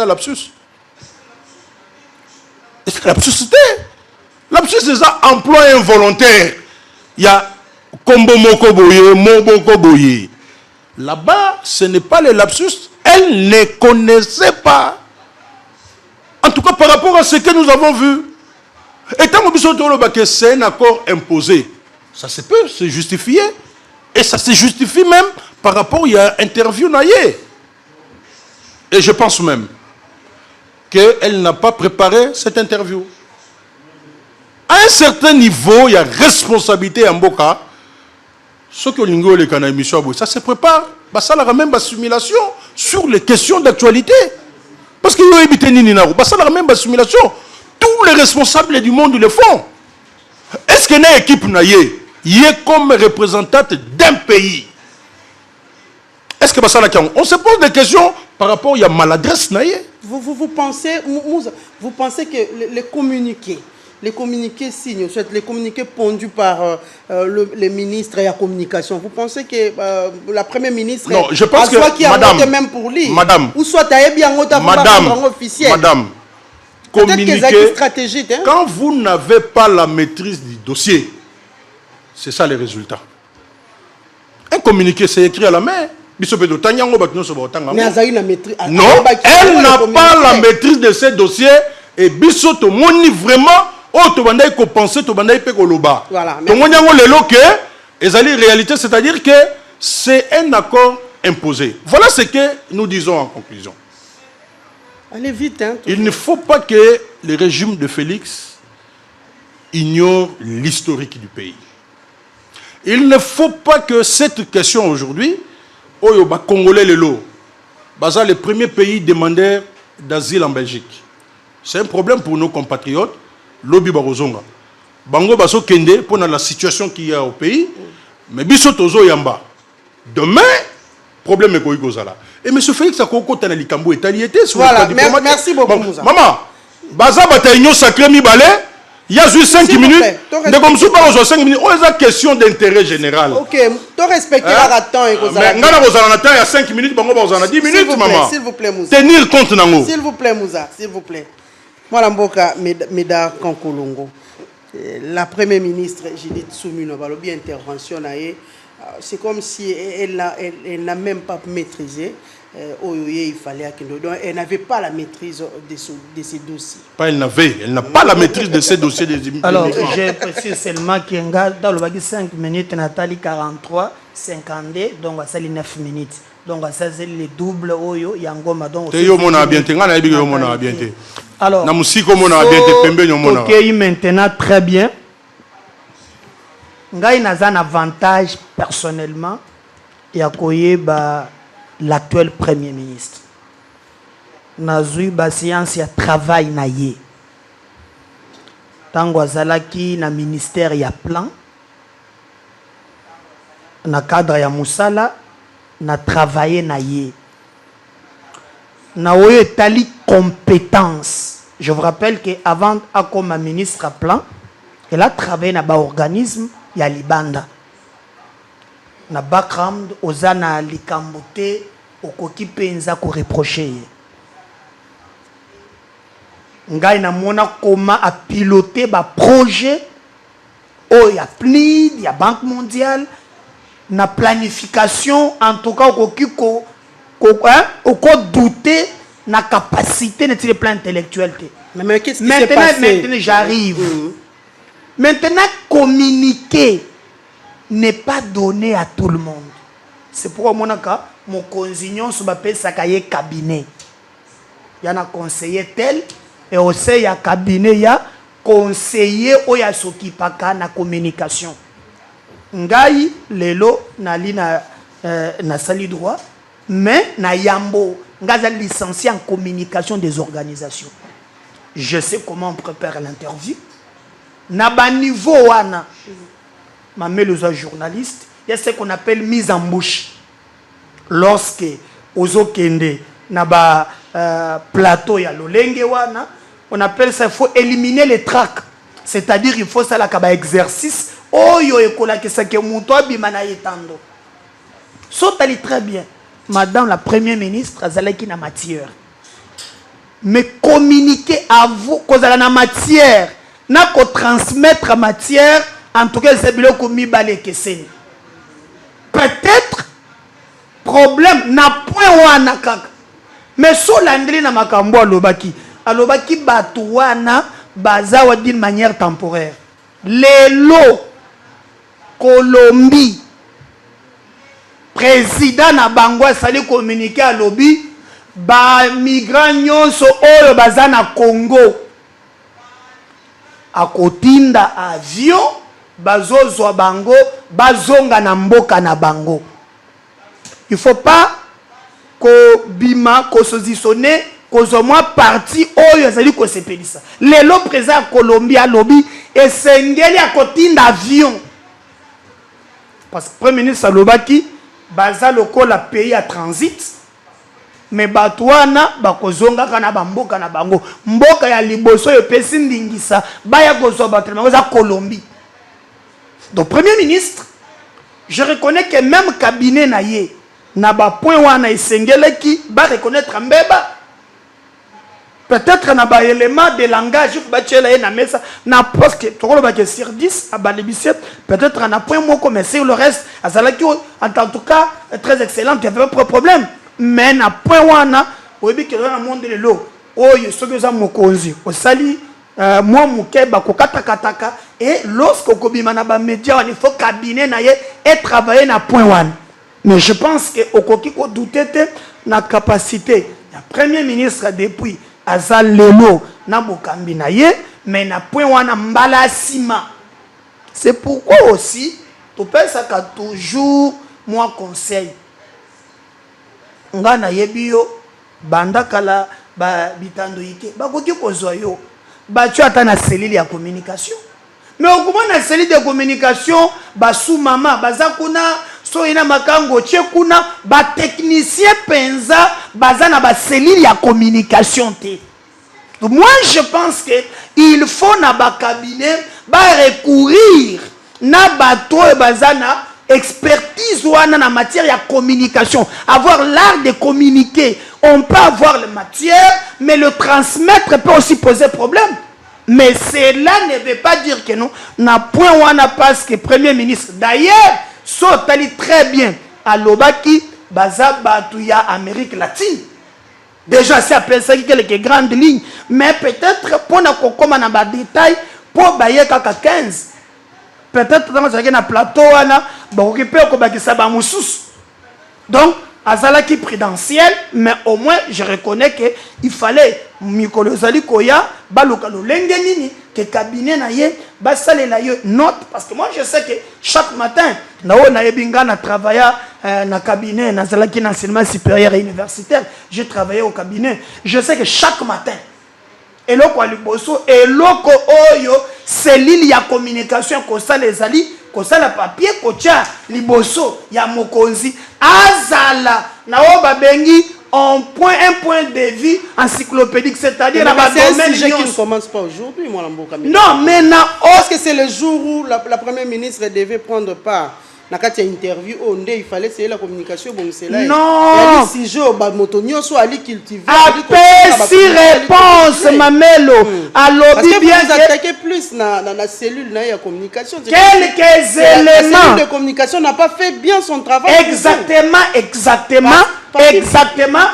Lapsus. Est-ce que lapsus c'était? Lapsus c'est ça, emploi involontaire. Il y a Kombo Moko Boye, Moboko Boye. Là-bas, ce n'est pas les lapsus. Elle ne connaissait pas. En tout cas, par rapport à ce que nous avons vu. Et tant que c'est un accord imposé, ça se peut se justifier. Et ça se justifie même par rapport à l'interview naïe. Et je pense même qu'elle n'a pas préparé cette interview. À un certain niveau, il y a responsabilité en Mboka. Ce que l'Ingo les émission, ça se prépare. Ça a même simulation sur les questions d'actualité. Parce qu'il y a une même simulation. Tous les responsables du monde le font. Est-ce qu'il y a une équipe naïe? Il est comme représentante d'un pays. Est-ce que ça on se pose des questions par rapport à la maladresse naïe? Vous pensez que les communiqués signés, les communiqués pondus par les ministres et la communication, vous pensez que la première ministre, non, je pense que soit qui a voté même pour lui, madame, ou soit tu as bien voté pour officiel, madame, communiquer stratégique. Hein? Quand vous n'avez pas la maîtrise du dossier, c'est ça les résultats. Un communiqué, c'est écrit à la main. Non, elle n'a pas la maîtrise de ces dossiers et biso to moni vraiment to bandai ko penser to bandai pe ko loba. Voilà. To moni ngo lelo que ezali réalité, c'est-à-dire que c'est un accord imposé. Voilà ce que nous disons en conclusion. Allez vite, hein. Il ne faut pas que le régime de Félix ignore l'historique du pays. Il ne faut pas que cette question aujourd'hui, Oyo ba Congolais le lot, baza le premier pays demandeur d'asile en Belgique. C'est un problème pour nos compatriotes. Lobby barozonga. Bango baso kende pour la situation qu'il y a au pays. Mais biso tozo yamba. Demain, problème est là. Et M. Félix a kokota na likambo etaliété. Voilà, merci beaucoup, Moussa. Maman, baza bataillon sacré mi balé. Il y a juste 5 minutes. De comme si par 5 minutes, on a question d'intérêt général. Ok, tu respectes la temps et mais ngana bozana il y a 5 minutes, bango bozana 10 minutes, maman. S'il vous plaît, Moussa. Tenir compte nango. S'il vous plaît, Moussa, s'il vous plaît. Moi, Mboka Médard Kankolongo. La première ministre Judith Soumino, bien intervention, c'est comme si elle n'a même pas maîtrisé. Il fallait elle n'avait pas la maîtrise de ces dossiers. Pas elle n'avait, elle n'a pas la maîtrise de ces dossiers des Alors, je précise seulement qu'il y a dans le bagage 5 minutes, Nathalie 43, 52, donc ça les 9 minutes. Donc ça c'est le double oyo yangoma donc te yo mona bien te ngana yebi yo mona bien te. Alors, na musiko mona bien te pembe yo mona. OK, maintenant très bien. Ngai naza un avantage personnellement ya koyeba l'actuel premier ministre. Nazui ba séance ya travail na ye. Tango azalaki na ministère ya plan na cadre ya musala na travaillé na ye. Na oyo etali compétence. Je vous rappelle qu'avant comme ministre à plan, elle a travaillé na ba organisme ya libanda. Na background ozana likambote okoki penza ko reprocher. Ngai na mona comment a piloter ba projet o ya PNID, ya Banque mondiale na planification en tout cas au douter na capacité de le plan intellectuel. Mais qu'est-ce qui s'est passé? Maintenant j'arrive. Maintenant communiquer n'est pas donné à tout le monde. C'est pourquoi mon consignon sur ma cabinet. Il y a un conseiller tel et aussi il y a cabinet, il y a conseiller ou il y a ce qui pas na communication. Ngai lelo nali na sali droit mais na yambo ngaza licencié en communication des organisations. Je sais comment on prépare l'interview. Na ba niveau wana ma melosa journaliste, il y a ce qu'on appelle mise en bouche. Lorsque ozo kende na ba plateau ya lolenge wana, on appelle ça il faut éliminer les tracts. C'est-à-dire il faut ça la kaba exercice oyo ekola kesa ke muto abima na yetando. Sotali très bien. Madame la première ministre azalaki na matière. Mais communiquer à vous kozala na matière, na ko transmettre la matière, en tout cas c'est biloko mibale keseni. Peut-être problème na point wana kaka. Mais so landeli na makambo alobaki batu wana bazawa d'une manière temporaire. Lelo Colombie président na bango sali communiquer à lobby ba migrants nyonso oyo baza na Congo akotinda avion bazozwa bango bazonga na mboka na bango. Il faut pas ko bima ko positionner ko moi parti oyo zali ko sepelisa. Lelo président Colombie à lobby esengeli akotinda avion. Parce que le Premier ministre Salobaki, baza lokola pays à transit, mais batouana bakozonga kana bamboka na bango. Mboka ya liboso yo pesi ndingisa, baya gozo batema za Colombie. Donc Premier ministre, je reconnais que même cabinet na ye, na ba point wana esengele ki ba reconnaître mbeba. Peut-être na ba élément de langage ba tchela na mesa na parce que tokolo ba que sur 10 à balibisiet peut-être na point moko mais sur le reste azalaki en tout cas très excellent, il y avait pas de problème mais na point wana oyebi que dans le monde de l'eau oyo soki za mokonzi osali moi mukeba ko katakataka et lorsque kobima na ba média il faut cabinet na ye et travailler na point wana. Mais je pense que okoki ko douter na capacité Le Premier ministre depuis Azal Lelo na bokambi na ye, mais na point wana mbala sima. C'est pourquoi aussi, tu peux ça toujours moi conseil. Nga na yebio banda kala ba bitando yike ba koki kozwa yo ba tu ata na cellule ya communication. Mais au comment na cellule de communication ba sous mama baza kuna so ina makango tche kuna ba technicien penza baza na ba cellule ya communication te. Donc moi je pense que il faut na ba cabinet ba recourir na bato e bazana expertise ou en matière de communication, avoir l'art de communiquer. On peut avoir la matière, mais le transmettre peut aussi poser problème. Mais cela ne veut pas dire que non, n'a point ou n'a pas que Premier ministre. D'ailleurs, Sotali très bien à l'Obaki, Baza Batouya, Amérique latine. Déjà, c'est appelé ça quelques grandes lignes. Mais peut-être pour nous comme on a des détails, pour Baye Kaka 15. Peut-être dans un plateau, donc, azalaki prudentiel, mais au moins, je reconnais qu'il fallait Mikolo Zali Koya, balokalo lengenini, que cabinet na ye, basale la ye note, parce que moi je sais que chaque matin, na yebinga na travaillé na cabinet, na zalaki na enseignement supérieur et universitaire, j'ai travaillé au cabinet, je sais que chaque matin, eloko aliboso eloko oyo cellule ya communication kosa les ali kosa la papier kocha liboso ya mokonzi azala na o babengi un point de vue encyclopédique, c'est-à-dire c'est un sujet qui ne commence pas aujourd'hui, moi, non, mais parce que c'est le jour où la première ministre devait prendre part. Nakati interview il fallait essayer la communication bon c'est là non si je motonio soit ali cultiver si réponse mamelo alors bien vous attaquez plus na cellule na ya communication quelques éléments la cellule de communication n'a pas fait bien son travail exactement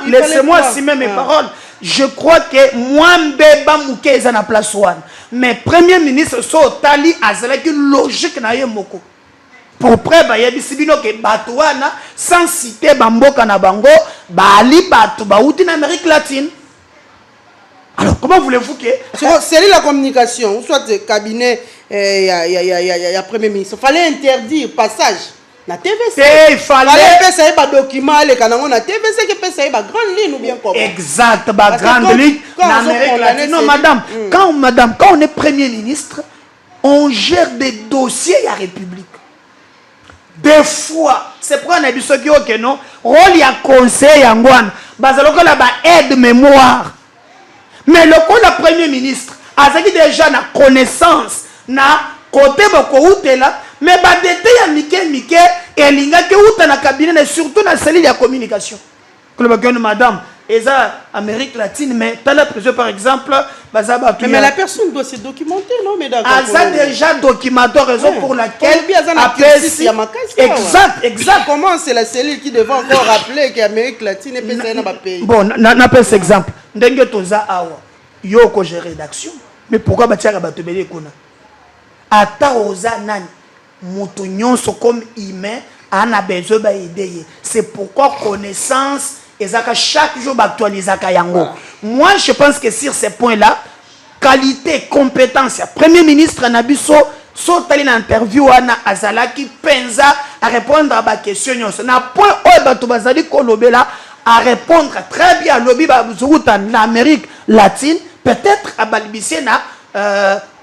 laissez-moi assumer mes paroles. Je crois que moi mbeba muke za na place one mais premier ministre so tali azalaki logique na ye moko pour près bayebi sibino ke batouana sans citer bamboka na bango bali batu bauti en Amérique latine. Alors comment voulez-vous que c'est la communication ou soit cabinet ya premier ministre fallait interdire passage na TVC il fallait passer ba document les kanango na TVC que passer ba grande ligne ou bien comment exact ba grande ligne en Amérique latine. Non madame quand on est premier ministre on gère des dossiers à République. Des fois, c'est pour un abisso qui ok non, rôle y a conseil en guan, bazaloko la ba aide mémoire. Mais le coup le premier ministre, azaki déjà na connaissance na côté boko outela, mais ba détail mike et linga ke outa na cabinet surtout na cellule de communication. Que le bagage madame Eza Amérique latine, mais t'as la prison par exemple, mais la personne doit se documenter, non? Mais d'accord. Eza déjà documentaire, raison pour laquelle. Exact. Comment c'est la cellule qui devait encore rappeler qu'Amérique latine est pas un pays? Bon, n'appelle cet exemple. Ndenge toza awa, yo ko j'ai rédaction. Mais pourquoi batiaka batobeli kona? Ata oza nani, mutu nyonso comme humain, ana besoin ba aider. C'est pourquoi connaissance. Et chaque jour actualiser yango. Moi je pense que sur ces points là qualité compétence premier ministre Nabiso sotali na interview ana azalaki penza à répondre à ma question na point oyo bato bazali kolobela à répondre très bien à lobby bazuruta na Amérique latine peut-être à balbisier na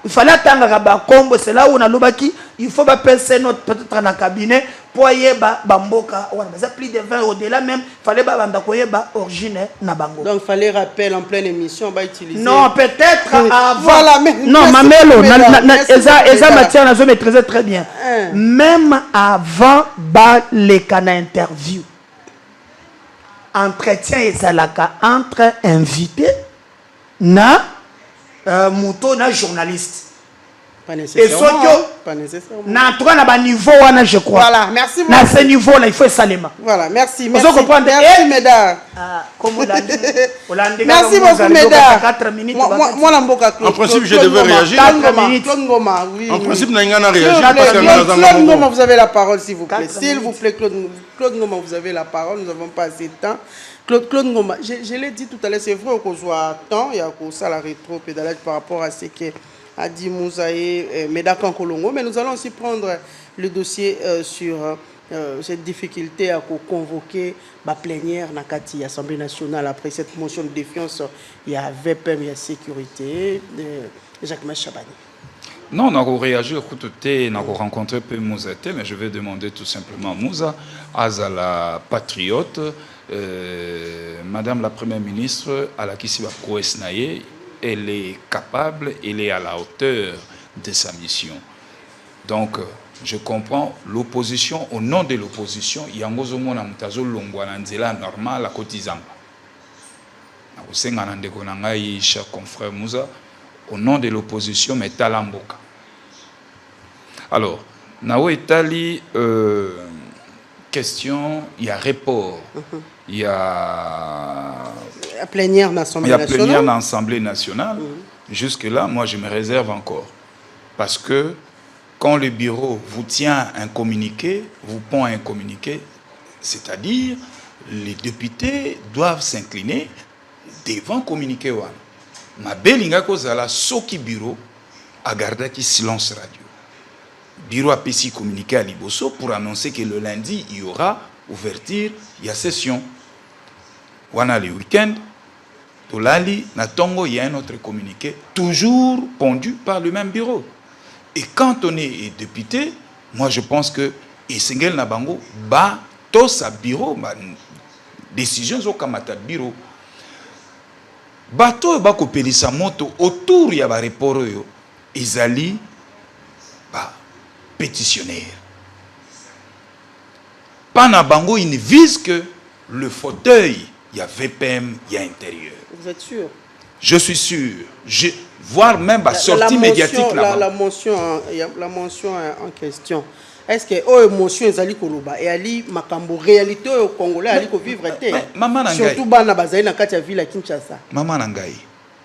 il fallait attendre à combo c'est là où on a l'obaki il faut pas penser notre peut-être dans cabinet pour y bamboka on a plus de 20 au-delà même fallait ba banda koye ba origine na bango donc fallait rappel en pleine émission ba utiliser non peut-être avant voilà mais non mamelo eza matière na zo maîtriser très bien même avant ba les cana interview entretien ezalaka entre invité na Mouto na journaliste. Pas nécessairement. Pas nécessairement. Na en tout cas, na ba niveau wana, je crois. Voilà, merci beaucoup. Na ce niveau là, il faut salema. Voilà, merci. Vous comprenez? Merci, Médard. Comme Hollande. Merci beaucoup, Médard. 4 minutes. Moi, l'amboka Claude. En principe, je devais réagir. Claude Ngoma, oui. En principe, Naingana réagit. Claude Ngoma, vous avez la parole, s'il vous plaît. S'il vous plaît, Claude Ngoma, vous avez la parole. Nous n'avons pas assez de temps. Claude Ngoma, je l'ai dit tout à l'heure, c'est vrai qu'on soit temps, il y a ça la rétro-pédalage par rapport à ce que a dit Mouzaï Médard Kolongo, mais nous allons aussi prendre le dossier sur cette difficulté à convoquer la plénière dans l'Assemblée nationale après cette motion de défiance. Il y a VPM, il y a sécurité, Jacques Chabani. Non, on a réagi au coup de thé, on a rencontré peu Moussa, mais je vais demander tout simplement Moussa, à la patriote, Madame la Première ministre, à la Kissiba Kouesnaye, elle est capable, elle est à la hauteur de sa mission. Donc, je comprends l'opposition, au nom de l'opposition, il y a un peu de normal à cotisant. Cher confrère Moussa, au nom de l'opposition, mais Talamboka. Alors, Nao Etali, question, il y a report, il y a plénière dans l'Assemblée nationale. Jusque-là, moi, je me réserve encore. Parce que quand le bureau vous tient un communiqué, vous pond un communiqué, c'est-à-dire les députés doivent s'incliner devant communiqué. Ma belinga kozala soki bureau a gardé silence radio. Bureau a PC communiqué à Liboso pour annoncer que le lundi il y aura ouverture, il y a session. Wana le week-end, Tolali, Natongo, il y a un autre communiqué, toujours pondu par le même bureau. Et quand on est député, moi je pense que Essengel Nabango, ba to sa bureau, ba décision zo kamata bureau. Bato ba kopelisa moto autour ya ba report yo ezali ba pétitionnaire. Pana bango il ne vise que le fauteuil, il y a VPM, il y a intérieur. Vous êtes sûr? Je suis sûr. Voire même la sortie médiatique là-bas. La mention en question. Est-ce que oh émotion ezali koloba et ali makambo réalité au Congolais ali ko vivre té surtout bana bazali na kati ya ville à Kinshasa. Maman Nangaï.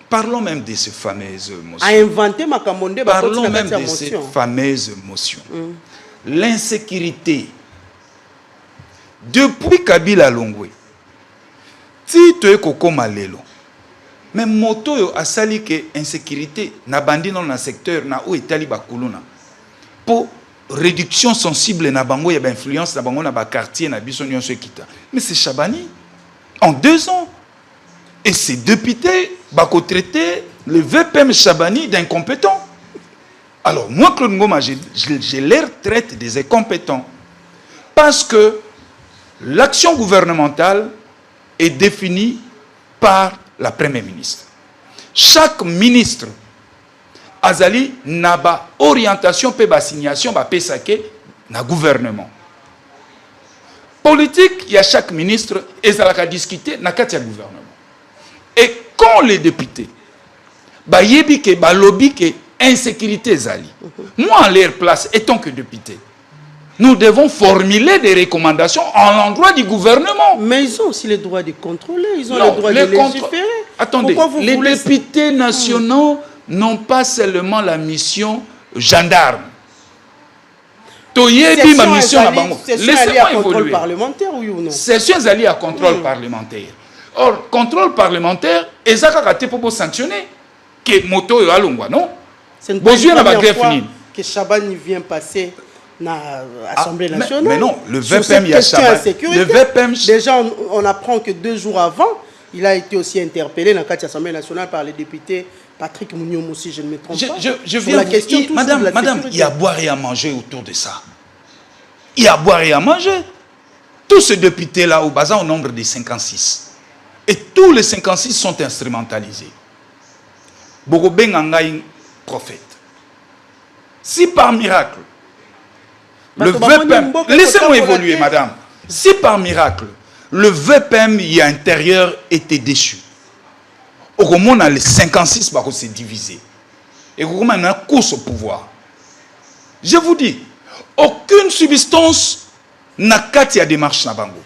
Parlons même de ces fameuses motions. A inventé makambo nde ba Parlons même de ces fameuses motions. L'insécurité depuis Kabila Longwe. Si tu es koko malelo. Mais moto yo asali que insécurité na bandi dans le secteur na ou etali bakuluna. Pour réduction sensible na bango ya ba influence na bango na ba quartier na biso nyonso kita. Mais c'est Chabani en 2 ans. Et ces députés bako traiter le VPM Chabani d'incompétent. Alors moi Claude Ngoma j'ai l'air traite des incompétents parce que l'action gouvernementale est définie par la Première ministre. Chaque ministre azali n'a pas orientation pe ba assignation ba pesake na gouvernement. Politique, il y a chaque ministre ezalaka discuter na kati ya gouvernement. Et quand les députés ba yebi ke ba lobby ke insécurité ezali. Moi en leur place étant que député, nous devons formuler des recommandations à l'endroit du gouvernement. Mais ils ont aussi le droit de contrôler, ils ont le droit de légiférer. Attendez, les députés nationaux n'ont pas seulement la mission gendarme. Toyebi ma mission à Bango. Laissez-moi évoluer. Contrôle parlementaire oui ou non? Sessions alliées à contrôle parlementaire. Or, contrôle parlementaire, ezaka kate pour sanctionner que moto yo alongwa, non? C'est une première fois que Chabani vient passer dans l'Assemblée nationale. Mais non, le VPM, il y a Chabani. Le VPM... Déjà, on apprend que 2 jours avant, il a été aussi interpellé dans l'Assemblée nationale par les députés Patrick Mouniom aussi, je ne me trompe pas. Je viens la question, madame, il y a à boire et à manger autour de ça. Il y a à boire et à manger. Tous ces députés-là, au basant au nombre de 56. Et tous les 56 sont instrumentalisés. Bogobe Ngangaï, prophète. Si par miracle, le VPM... Laissez-moi évoluer, madame. Si par miracle, le VPM y intérieur était déchu, au moment où les 56 s'est divisé, et au moment où on a une course au pouvoir, Je vous dis, aucune substance n'a qu'à la démarche na bango.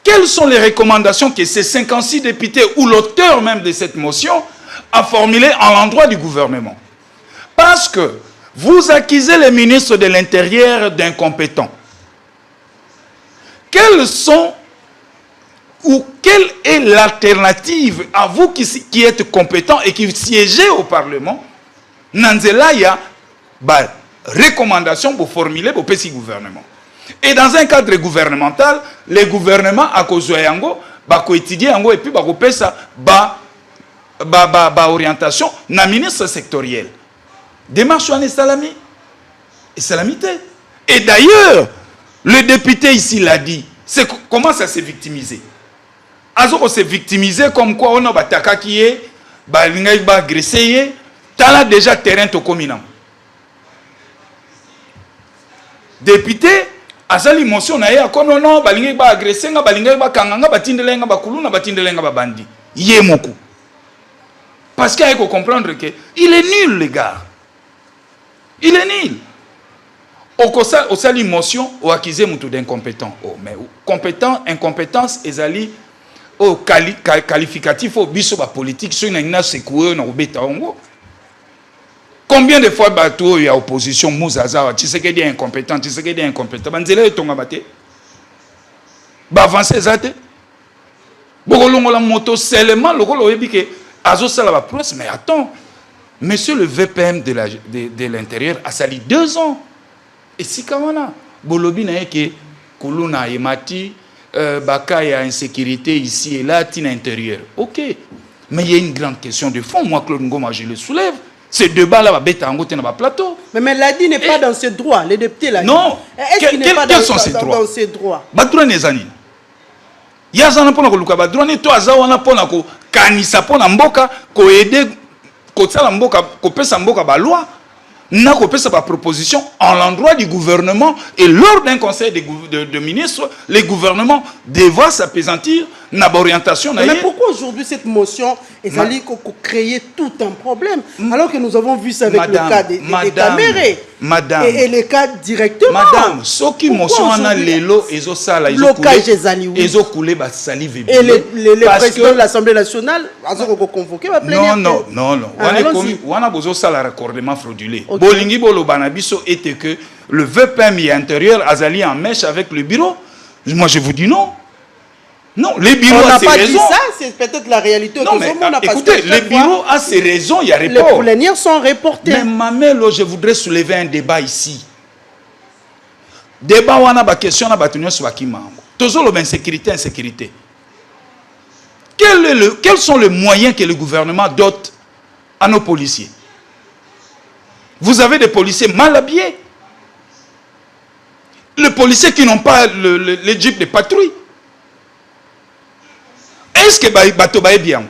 Quelles sont les recommandations que ces 56 députés ou l'auteur même de cette motion a formulées en l'endroit du gouvernement? Parce que vous accusez les ministres de l'Intérieur d'incompétents. Quelles sont ou quelle est l'alternative à vous qui êtes compétents et qui siégez au Parlement? Nanzela ya ba recommandation pour formuler pour petit gouvernement. Et dans un cadre gouvernemental, les gouvernements à cause de yango ba ko étudier yango et puis ba ko pesa ba orientation na ministre sectoriel. Démarche en salami et salamité. Et d'ailleurs, le député ici l'a dit, c'est comment ça s'est victimisé. Azoko s'est victimisé comme quoi on a bataka qui est ba linga ba agressé, t'as déjà terrain to communant. Député azali motion na ye akono non balinga ba agressé nga balinga ba kanganga batindelenga ba kuluna batindelenga ba bandi. Yé moko. Parce qu'il faut comprendre que il est nul les gars. Il est nul. Au sali motion au accusé mutu d'incompétent. Oh mais compétent incompétence ezali au qualificatif au biso ba politique sur na secoué na obeta ongo. Combien de fois bateau il y a opposition Mouzaza, tu sais qu'il est incompétent, tu sais qu'il est incompétent. Banzela est ton abaté. Ba avancer zate. Bokolongo la moto seulement lokolo yebi ke azo sala ba plus mais attends. Monsieur le VPM de l'intérieur a sali 2 ans. Et si kamana bolobi na yeke kuluna yemati baka ya insécurité ici et là tin intérieur. OK. Mais il y a une grande question de fond, moi Claude Ngoma je le soulève. Ces débats-là, va plateau. Mais Ladi n'est pas dans ses droits, les députés là. Non. Quels sont ses droits? Dans ses droits. Badroit nezani. Yazana pona ko luka badroit ne to azawana pona ko kanisa pona mboka ko aider ko tsala mboka ko pesa mboka ba loi. Na ko pesa ba proposition en l'endroit du gouvernement et lors d'un conseil de ministres, les gouvernements doivent s'appesantir na orientation. Mais pourquoi aujourd'hui cette motion est allée créer tout un problème alors que nous avons vu ça avec le cas des camérés et les cas directement. Madame, ce qui motion ana lelo ezo sala ezo coulé ba salive. Et les présidents de l'Assemblée nationale ont convoqué va plénière. Non. Wana bozo sala raccordement frauduleux. Bolingi bolo banabiso était que le VPM intérieur azali en mèche avec le bureau. Moi je vous dis non. Non, les bureaux ont ses raisons. On n'a pas dit ça, c'est peut-être la réalité. Non, mais écoutez, les bureaux ont ses raisons, il y a report. Les plénières sont reportées. Mais Mamelo, je voudrais soulever un débat ici. Débat où on a la question, on a battu sur Bakimango. Toujours l'insécurité. Quels sont les moyens que le gouvernement dote à nos policiers? Vous avez des policiers mal habillés. Les policiers qui n'ont pas les jeeps de patrouille. Est-ce que bateau est bien?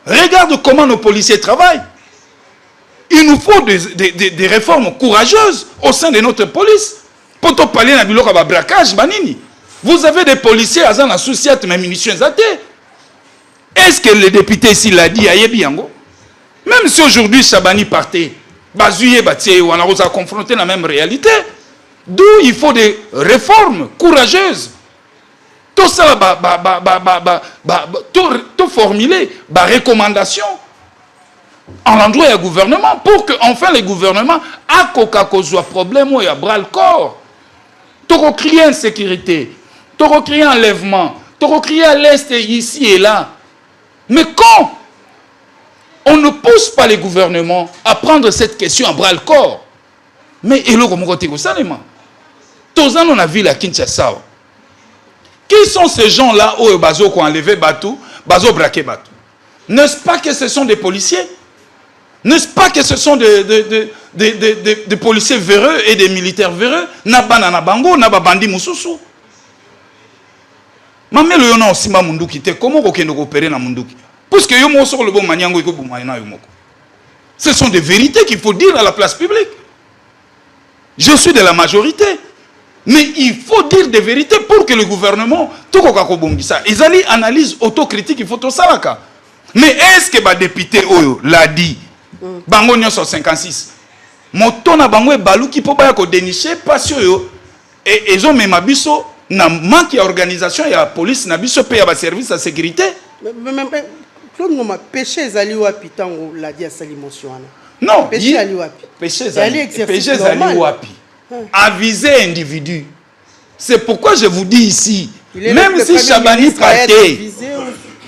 Regarde comment nos policiers travaillent. Il nous faut des réformes courageuses au sein de notre police. Pour te parler de braquage, vous avez des policiers à la société mais munitions. Est-ce que le député ici l'a dit à Yebiango? Même si aujourd'hui Chabani partait, Bazouye Batie, on a confronté la même réalité. D'où il faut des réformes courageuses. Tout ça, tout formuler, recommandation en l'endroit du gouvernement pour que enfin le gouvernement a un problème ou a bras le corps. Tu crier insécurité, tu crier enlèvement, tu crier à l'est ici et là. Mais quand on ne pousse pas les gouvernements à prendre cette question à bras le corps, mais et le côté ça tous on a vu la Kinshasa. Qui sont ces gens-là où Bazo qui ont enlevé Batou, Bazo braqué Batou? N'est-ce pas que ce sont des policiers? N'est-ce pas que ce sont des policiers véreux et des militaires véreux? Nabana Nabango, Nababandi Moussousou. Mamé le yona aussi ma munduki te comment qu'on peut opérer na munduki? Parce que yo mo sur le bon maniango iko bumayina yo moko. Ce sont des vérités qu'il faut dire à la place publique. Je suis de la majorité. Mais il faut dire des vérités pour que le gouvernement, tout le monde ça. Ils allaient analyse autocritique, il faut tout ça là. Mais est-ce que le député l'a dit? Bango sur 56. Motona bango e baluki po baya ko dénicher passion yo et ils ont même abisso na manque d'organisation et la police na biso pe ya ba service de sécurité. Mais Claude Ngoma péché ezali wapi tango la dia sali motion wana. Non, Péché ali wapi. Péché ezali wapi. Aviser individu. C'est pourquoi je vous dis ici, même si Chabani partait,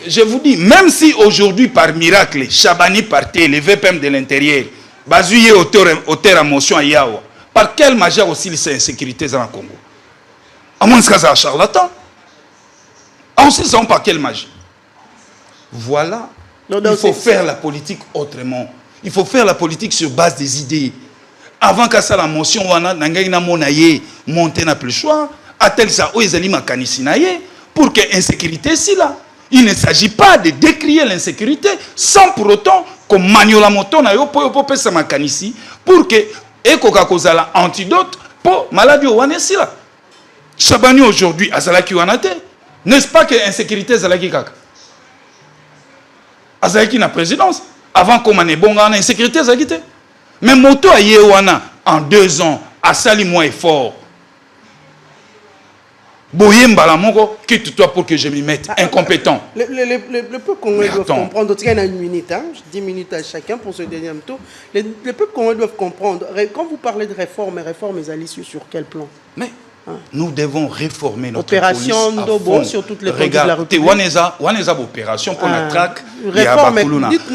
je vous dis, même si aujourd'hui par miracle, Chabani partait, les VPM de l'intérieur, basuyé auteur à motion à Yawa, par quelle magie aussi les insécurités dans le Congo? À moins que ça soit charlatan. Aussi, ça par quelle magie? Voilà. Il faut faire la politique autrement. Il faut faire la politique sur base des idées. Avant que ça la motion wana nangina monaye monter na plus choix atel ça o ezali makanisi naye pour que insécurité si là. Il ne s'agit pas de décrier l'insécurité sans pour autant qu'on manio la moto na yo po pesa makanisi pour que ekoka kozala antidote pour maladie wana si là. Chabani aujourd'hui azalaki wana te. N'est-ce pas que insécurité azalaki kaka? Azalaki na présidence avant qu'on mane bonga na insécurité azalaki te. Mais moto a yewana en 2 ans a sali moins effort. Boyemba la moko quitte-toi pour que je m'y mette incompétent. Le peuple congolais doit comprendre. En tout cas, il y a 1 minute, hein, 10 minutes à chacun pour ce dernier tour. Le peuple congolais doit comprendre. Quand vous parlez de réforme est allée sur quel plan? Mais nous devons réformer notre opération police Ndobo sur toutes les politiques de la République. Waneza opération pour la traque. Réforme,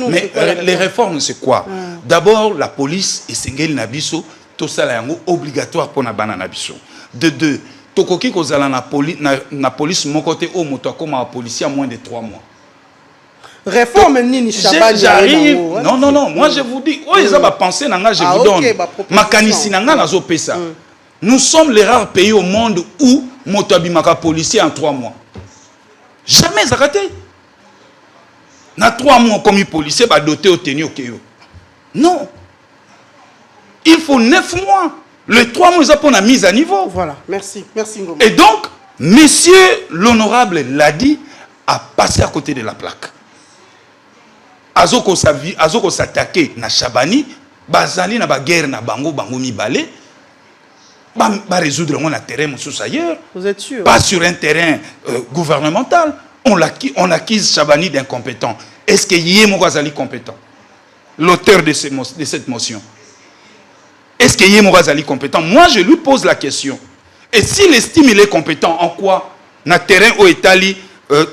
mais les réformes c'est quoi? D'abord la police et Sengel Nabiso tout ça là obligatoire pour na bana Nabiso. De 2 tokoki kozala na police mon côté au moto comme un policier à moins de 3 mois. Réforme nini Chabani. J'arrive. Non, moi je vous dis, oh ils ont pensé nanga je vous donne. Ma kanisi nanga nazo pesa. Nous sommes les rares pays au monde où Motabimaka policier en 3 mois. Jamais arrêté. Na 3 mois comme un policier va doter au tenu au Kéo. Non. Il faut 9 mois. Les 3 mois, ils ont pour la mise à niveau. Voilà, merci. Merci Ngoma. Et donc, monsieur l'honorable l'a dit, a passé à côté de la plaque. Azoko s'attaquer na Chabani, bazali na ba guerre na bango mibale. Va résoudre un terrain ailleurs. Vous êtes sûr? Pas sur un terrain gouvernemental. On accuse Chabani d'incompétent. Est-ce que Yémo Gazali compétent? L'auteur de cette motion. Est-ce que Yémo Gazali compétent? Moi, je lui pose la question. Et s'il estime qu'il est compétent, en quoi? Na terrain où Étali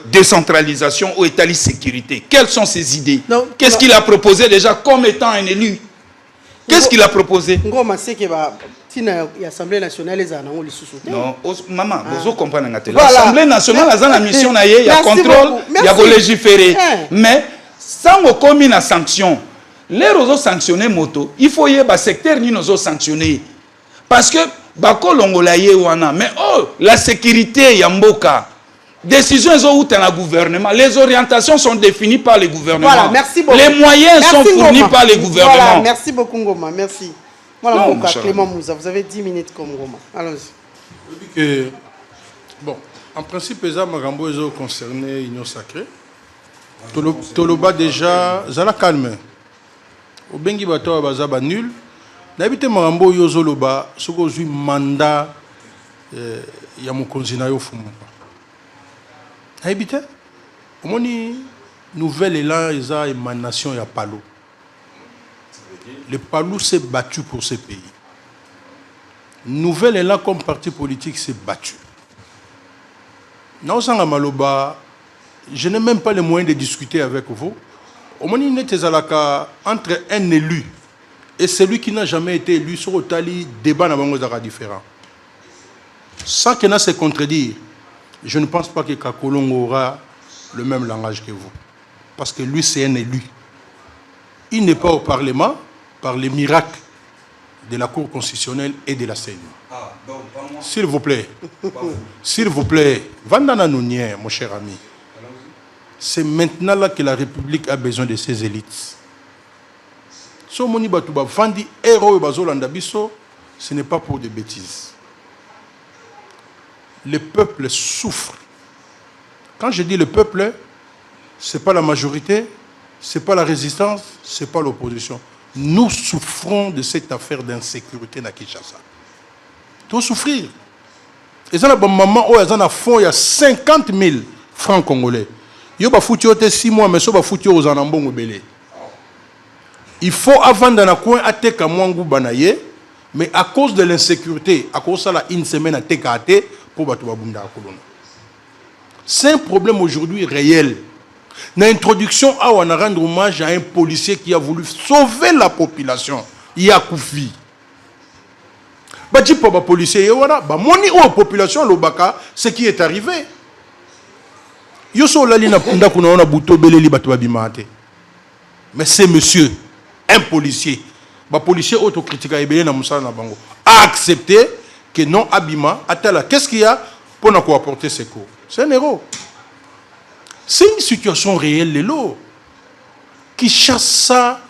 décentralisation, où Étali sécurité. Quelles sont ses idées? Qu'est-ce qu'il a proposé déjà comme étant un élu? Qu'est-ce qu'il a proposé? Ngoma c'est que l'Assemblée nationale est en non, maman, vous comprenez l'Assemblée nationale a une mission, il y a contrôle, il y a légiférer. Mais sans aucune sanction, les réseaux sanctionnés moto, il faut y avoir secteur ni nos sanctionner. Parce que bako longolaye wana, mais la sécurité yamboka. Décisions sont dans le gouvernement. Les orientations sont définies par le gouvernement. Voilà, merci beaucoup. Les moyens sont fournis par le gouvernement. Voilà, merci beaucoup Ngoma, merci. Voilà, mon cas, Clément Moussa, vous avez 10 minutes comme Ngoma. Allons-y. Bon, en principe, les Magambo sont concernés l'Union sacrée. Toloba déjà, Zala calme. Au Bengi Bato Bazaba nul. N'habite Magambo Yozoloba, ce que j'ai mandat, il y a mon consigne au fond. Habité, on a nouvelle élan, ils ont émanation, il y a Palo. Le Palo s'est battu pour ce pays. Nouvelle élan comme parti politique s'est battu. Non, sans Maloba, je n'ai même pas les moyens de discuter avec vous. Au moins, il était entre un élu et celui qui n'a jamais été élu sur le tali, débat n'a différent. Sans qu'il n'a se contredire. Je ne pense pas que Kakolongo aura le même langage que vous. Parce que lui, c'est un élu. Il n'est pas au Parlement par les miracles de la Cour constitutionnelle et de la CENI. S'il vous plaît. S'il vous plaît. Vandana Nounien, mon cher ami. C'est maintenant là que la République a besoin de ses élites. Ce n'est pas pour des bêtises. Le peuple souffre. Quand je dis le peuple, ce n'est pas la majorité, ce n'est pas la résistance, ce n'est pas l'opposition. Nous souffrons de cette affaire d'insécurité à Kinshasa. Nous souffrir. Et ça, maman, il y a fond, il y a 50 000 francs congolais. Il y a 6 mois, mais il y a aux anambons au belé. Il faut, avant d'en avoir un tek à Mouangou Banaye, mais à cause de l'insécurité, à cause de la une semaine à tek à ate, pour Batouabunda Kolona. C'est un problème aujourd'hui réel. Dans l'introduction, on a rendu hommage à un policier qui a voulu sauver la population. Il y a Koufi. Badi pour les policiers, moni ou population, ce qui est arrivé. Mais c'est monsieur, un policier, policier autocritique a accepté que non Abima, qu'est-ce qu'il y a pour nous apporter secours? C'est un héros. C'est une situation réelle, les lots. Qui chasse ça,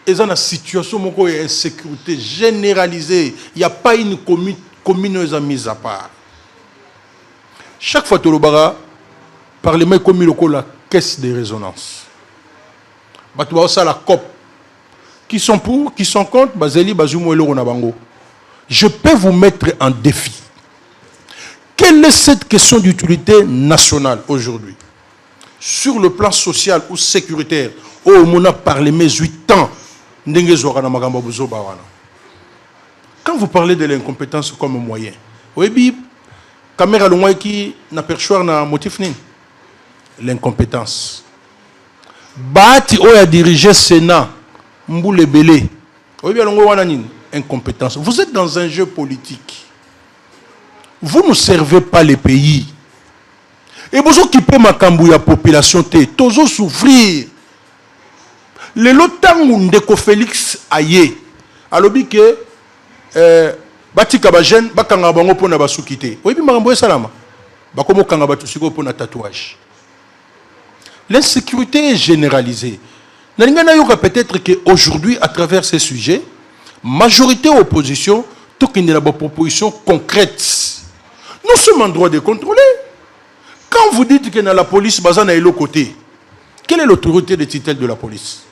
et dans une situation d'insécurité généralisée. Il n'y a pas une commune mise à part. Chaque fois que tu as Parlement comme la caisse de résonance. Tu as la COP. Qui sont pour, qui sont contre, je peux vous mettre en défi. Quelle est cette question d'utilité nationale aujourd'hui? Sur le plan social ou sécuritaire, on a parlé mes 8 ans. Quand vous parlez de l'incompétence comme moyen, oui, caméra le qui n'a perchoir na motif ni l'incompétence. Bati a dirigé Sénat, Mboule Belé. Oui, incompétence. Vous êtes dans un jeu politique. Vous ne servez pas les pays. Et vous occupez ma cambouille à population, toujours souffrir. Le lotan de Félix Aye, alors que Bati Kabajen, Bakanga Bango pour Nabasukite. Oui, puis Maramboye Salama. Bakomo Kangabatu Siko pour un tatouage. L'insécurité est généralisée. Peut-être qu'aujourd'hui, à travers ces sujets, majorité opposition, tout qu'il y a des propositions concrètes. Nous sommes en droit de contrôler. Quand vous dites que dans la police, Bazana est l'autre côté, quelle est l'autorité de tutelle de la police?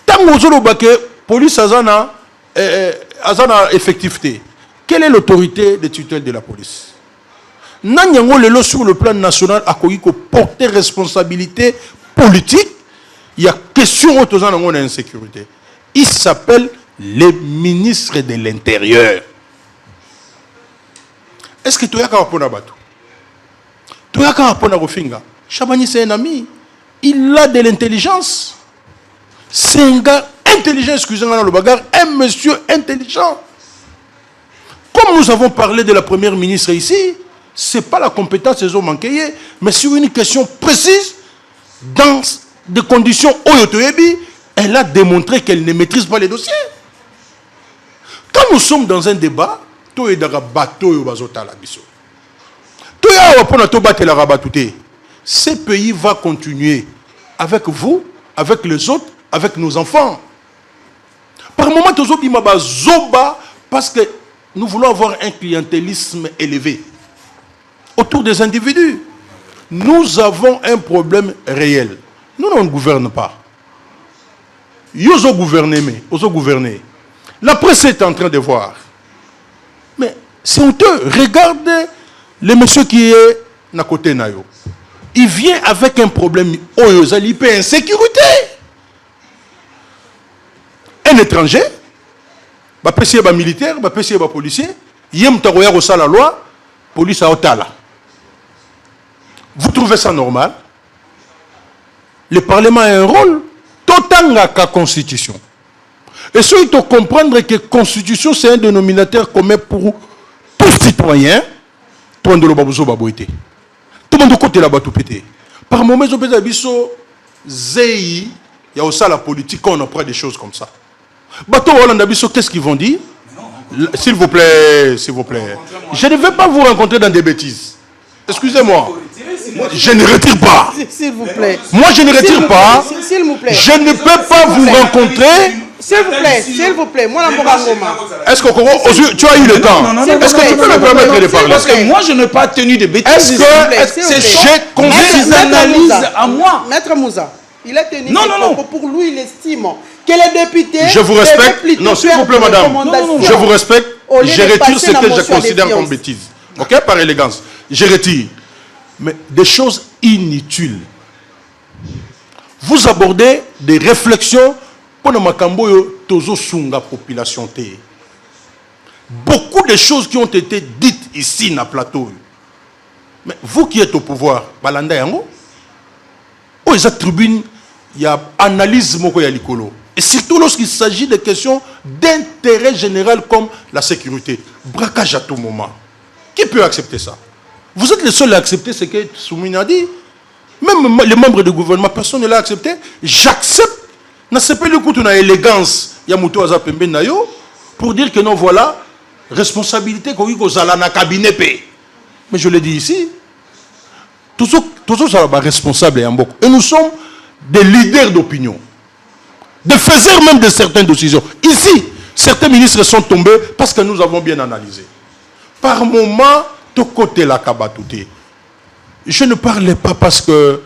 Tant que la police a effectivité, quelle est l'autorité de tutelle de la police? Nanyango lelo sur le plan national a porter responsabilité politique. Il y a question aux insécurité. Il s'appelle les ministres de l'Intérieur. Est-ce que tu as un bateau? Tu as un Rofinga? Chabani, c'est un ami. Il a de l'intelligence. C'est un gars intelligent, excusez-moi le bagarre, un monsieur intelligent. Comme nous avons parlé de la première ministre ici, ce n'est pas la compétence des hommes manqués, mais sur une question précise, dans des conditions oyotoyebi, elle a démontré qu'elle ne maîtrise pas les dossiers. Quand nous sommes dans un débat, ce pays va continuer avec vous, avec les autres, avec nos enfants. Par moment, parce que nous voulons avoir un clientélisme élevé autour des individus. Nous avons un problème réel. Nous ne gouvernons pas. Ils ont gouverné, mais ils ont gouverné. La presse est en train de voir. Mais c'est honteux. Regardez le monsieur qui est à côté de nous. Il vient avec un problème. Il peut insécurité. Un étranger, un militaire, un policier, il y a la loi, police à Otala. Vous trouvez ça normal? Le Parlement a un rôle total dans la Constitution. Et ce il faut comprendre que la Constitution, c'est un dénominateur commun pour tout citoyen. Tout le monde est côté là-bas tout pété. Par moment, il y a aussi la politique quand on apprend des choses comme ça. Qu'est-ce qu'ils vont dire? S'il vous plaît, s'il vous plaît. Je ne vais pas vous rencontrer dans des bêtises. Excusez-moi. Je ne retire pas. S'il vous plaît. Moi, je ne retire pas. S'il vous plaît. Je ne peux pas vous rencontrer. S'il vous plaît. Moi, est-ce que tu as eu le temps? Est-ce que tu peux me permettre de parler? Parce que moi, je n'ai pas tenu de bêtises. Est-ce que j'ai des analyses à moi? Maître Moussa. Il a tenu Non, ses non, non. propos. Pour lui, il estime que les députés... Je vous respecte. Non, s'il vous plaît, madame. Je vous respecte. Au lieu Je de retire passer ce la que je motion à considère comme défiance. bêtise. Ok, par élégance. Je retire. Mais des choses inutiles. Vous abordez des réflexions pour le Makambo Tozo Sunga population T. Beaucoup de choses qui ont été dites ici dans le plateau. Mais vous qui êtes au pouvoir, Balanda Yango, où est cette tribune, il y a analyse moko ya likolo. Et surtout lorsqu'il s'agit de questions d'intérêt général comme la sécurité. Braquage à tout moment. Qui peut accepter ça? Vous êtes les seuls à accepter ce que Soumina a dit. Même les membres du gouvernement, personne ne l'a accepté. J'accepte. N'a pas le coup de l'élégance. Yamuto Azapembe Nayo. Pour dire que non, voilà, responsabilité qu'on a dans le cabinet. Mais je l'ai dit ici. Tous sont responsables. Et nous sommes des leaders d'opinion. Des faiseurs même de certaines décisions. Ici, certains ministres sont tombés parce que nous avons bien analysé. Par moment, de côté la kabatouté. Je ne parlais pas parce que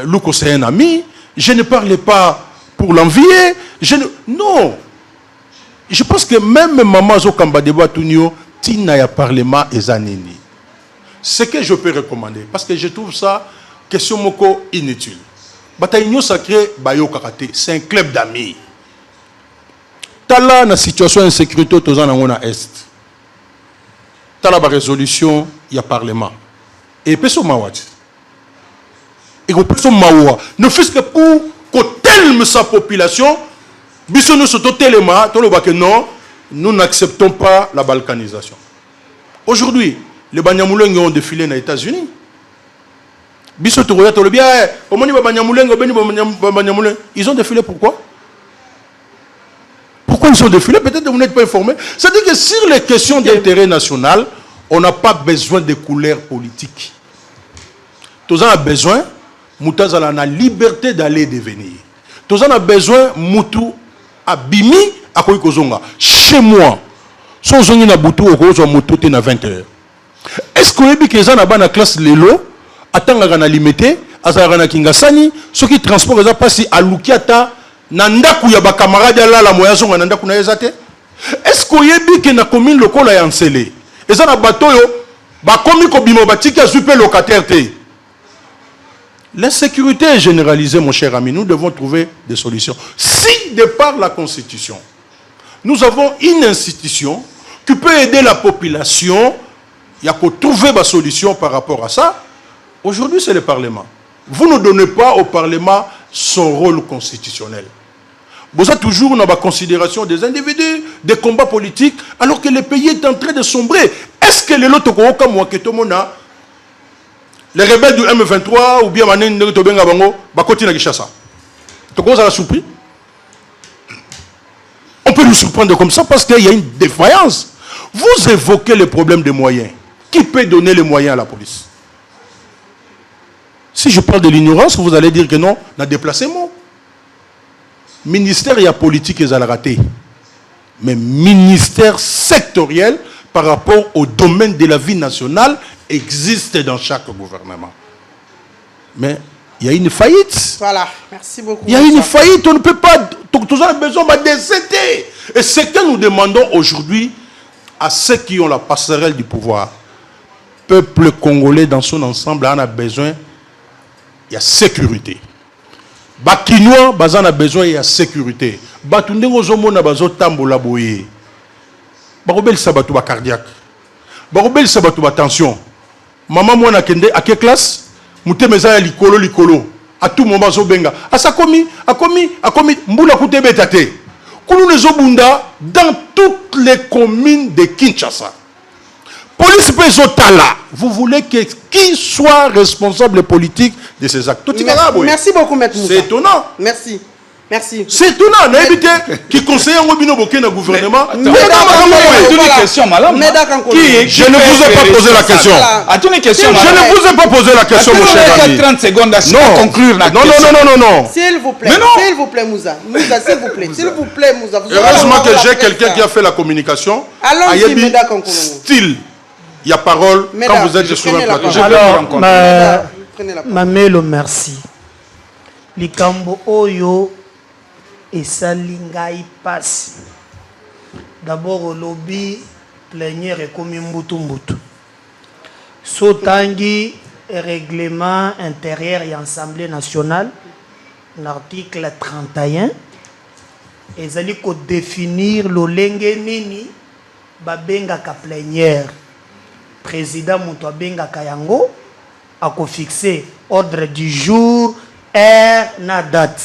Louko c'est un ami. Je ne parlais pas pour l'envier. Non. Je pense que même Maman Zokamba Deba Tunio, Tina ya parlement et Zanini. Ce que je peux recommander, parce que je trouve ça question moko inutile. Bataillon sacré, Bayo Karaté, c'est un club d'amis. Tala na situation d'insécurité aux ans est. Tala ba résolution, il y a parlement. Et peso mawati. Et ko peso mawa. Ne fût-ce que pour qu'on telme sa population, biso nous soto telema, to le ba que non, nous n'acceptons pas la balkanisation. Aujourd'hui, les Banyamulenge ont défilé aux États-Unis. Biso to roya to le bien, omoni ba Banyamulenge, Banyamulenge, ils ont défilé pourquoi? Pourquoi ils ont défilé? Peut-être que vous n'êtes pas informés. C'est-à-dire que sur les questions d'intérêt national, on n'a pas besoin de couleurs politiques. Tous a besoin, Moutaz a la liberté d'aller et de venir. Tous a besoin, Moutou Abimi à Koikozonga. Chez moi, son zone na Boutou au Kozo Moutou na 20 heures. Est-ce que vous avez que ça na classe Lelo, attend à limité, à Zarana Kingasani, ceux qui transportent ça passent à Lukiata, Nandaku ya ba camarade là la moya zonga Nandaku na ezate. Est-ce que vous avez que na commune locale ya Ansele? Et ça na bateau yo, ba komi ko bimo batiki a super locataire te. L'insécurité est généralisée, mon cher ami. Nous devons trouver des solutions. Si, de par la Constitution, nous avons une institution qui peut aider la population, il y a qu'à trouver des solutions par rapport à ça. Aujourd'hui, c'est le Parlement. Vous ne donnez pas au Parlement son rôle constitutionnel. Vous avez toujours dans la considération des individus, des combats politiques, alors que le pays est en train de sombrer. Est-ce que les autres les rebelles du M23 ou bien on peut nous surprendre comme ça parce qu'il y a une défaillance. Vous évoquez le problème des moyens. Qui peut donner les moyens à la police? Si je parle de l'ignorance, vous allez dire que non, on a déplacé moi. Ministère, il y a politique et ça l'a raté. Mais ministère sectoriel par rapport au domaine de la vie nationale existe dans chaque gouvernement. Mais il y a une faillite. Voilà, merci beaucoup. Il y a une faillite, on ne peut pas... Tout a besoin de décéder. Et ce que nous demandons aujourd'hui à ceux qui ont la passerelle du pouvoir, peuple congolais dans son ensemble en a besoin, il y a sécurité. Bakinois, bazan a besoin, il y a sécurité. Batunde ozomo na bazo tambola boye. Barobel sabatou ba cardiaque. Barobel sabatou ba tension. Maman moi na kende à quelle classe? Mouté meza likolo likolo. À tout moment zo benga. Asa komi, a komi mbula kute betate. Kulu ne zobunda dans toutes les communes de Kinshasa. Police Pesotala, vous voulez que qui soit responsable politique de ces actes? Merci beaucoup, Maître Moussa. C'est étonnant. Merci. Merci. C'est étonnant. On a évité qui conseille un Robino Boké dans le gouvernement. Je ne vous ai pas posé la question. Je ne vous ai pas posé la question, mon cher ami. 30 secondes à conclure la question. Non. S'il vous plaît. S'il vous plaît, Moussa. S'il vous plaît. S'il vous plaît, Moussa. Heureusement que j'ai quelqu'un qui a fait la communication. Allons-y, Méda Kankolo. Style. Il y a parole quand vous êtes sur un plateau. Alors, Mamelo, merci. likambo oyo esali ngai pasi. D'abord au lobby plénière ekomi mbutu mbutu. Sotangi règlement intérieur et Assemblée nationale, l'article 31, ezali ko définir lo lenge nini babenga ka plénière. Président muto abenga kayango ako fixer ordre du jour, heure na date.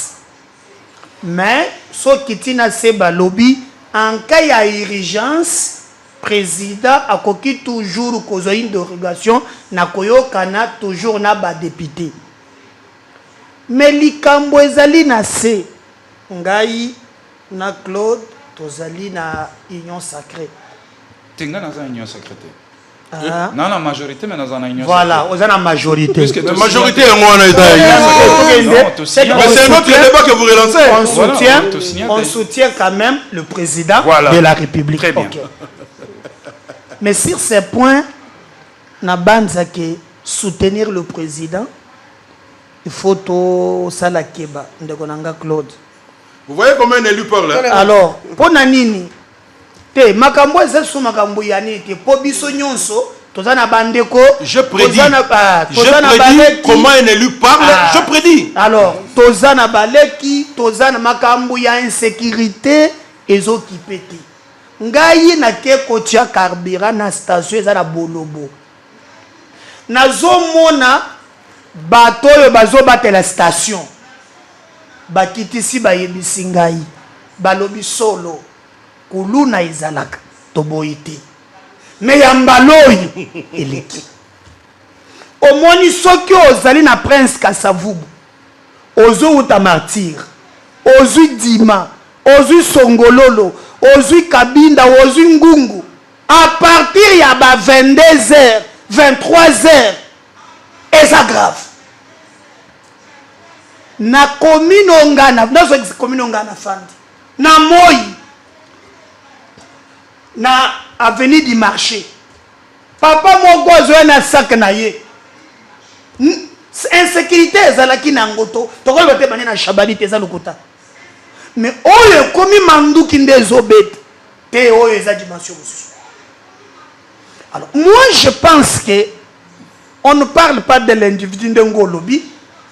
Mais so kitina se ba lobby en cas ya urgence, président a koki toujours kozwa une dérogation na koyokana toujours na ba député. Mais likambo ezali na se ngai na Claude tozali na union sacrée. Tenga na union sacrée. Non, la majorité, mais dans une union. Voilà, on a la majorité. La majorité est moins Mais c'est un autre débat que vous relancez. On soutient quand même le président de la République. Très bien. Okay. Mais sur ces points, soutenir le président, il faut tout ça la Keba, Claude. Vous voyez comment un élu parle? Alors, pour Nanini, te makambo eza sous makambo yani te po biso nyonso tozana bandeko je prédis comment un élu parle. Je prédis. Alors tozana baleki tozana makambo ya insécurité ezo kipete ngai na ke kotia carburant na station eza na bolobo nazomona bato yo bazo batela station bakitisi bayebisi ngai balobi solo kuluna izalaka toboite me yambaloyi eleki omoni soki ozali na prince Kasavubu ozo uta martyr ozui dima ozui songololo ozui kabinda ozui ngungu à partir ya ba 22h 23h eza grave na commune ongana nazo commune ongana fandi na moi na avenue du marché papa moko azoya na sac na ye insécurité ezalaki na ngoto tokoloba te bane na shabani te eza lokuta mais oyo ekomi manduki nde ezobeta te oyo eza dimension mosusu. Alors moi je pense que on ne parle pas de l'individu ndengo olobi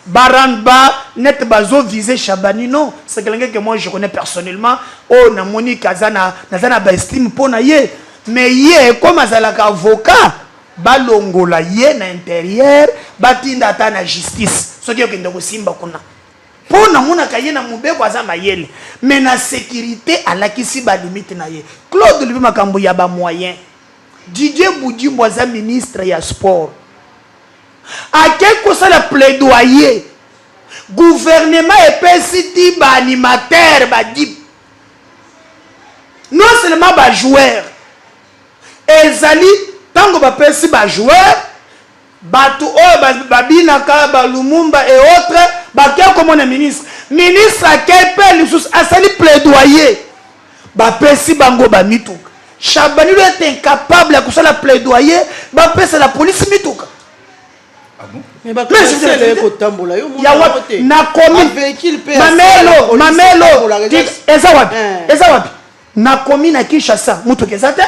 Baramba net bazo visé Chabani, non, c'est quelqu'un que moi je connais personnellement. Oh, na Moni Kazana, Nazana ba estime pona ye. Mais ye, comme azalaka avocat, balongola ye na intérieur, batinda ta na justice. Ce qui est que simba kuna. Pona muna kaye na mubeko azama yele. Mais na sécurité à la kisi ba limite na ye. Claude Lubi makambo ya ba moyen. Didier Boudi Mwaza ministre ya sport. À quel coup ça le plaidoyer gouvernement et PCT ba animateur ba dip non seulement ba joueur ezali tango ba PCT ba joueur batu o ba binaka ba Lumumba et autres ba quel comme on ministre à quel pelle sous asali plaidoyer ba PCT bango ba mituka Chabani est incapable à coucher la plaidoyer ba PCT la police mituka. Mais na komi na Kinshasa mutu kezate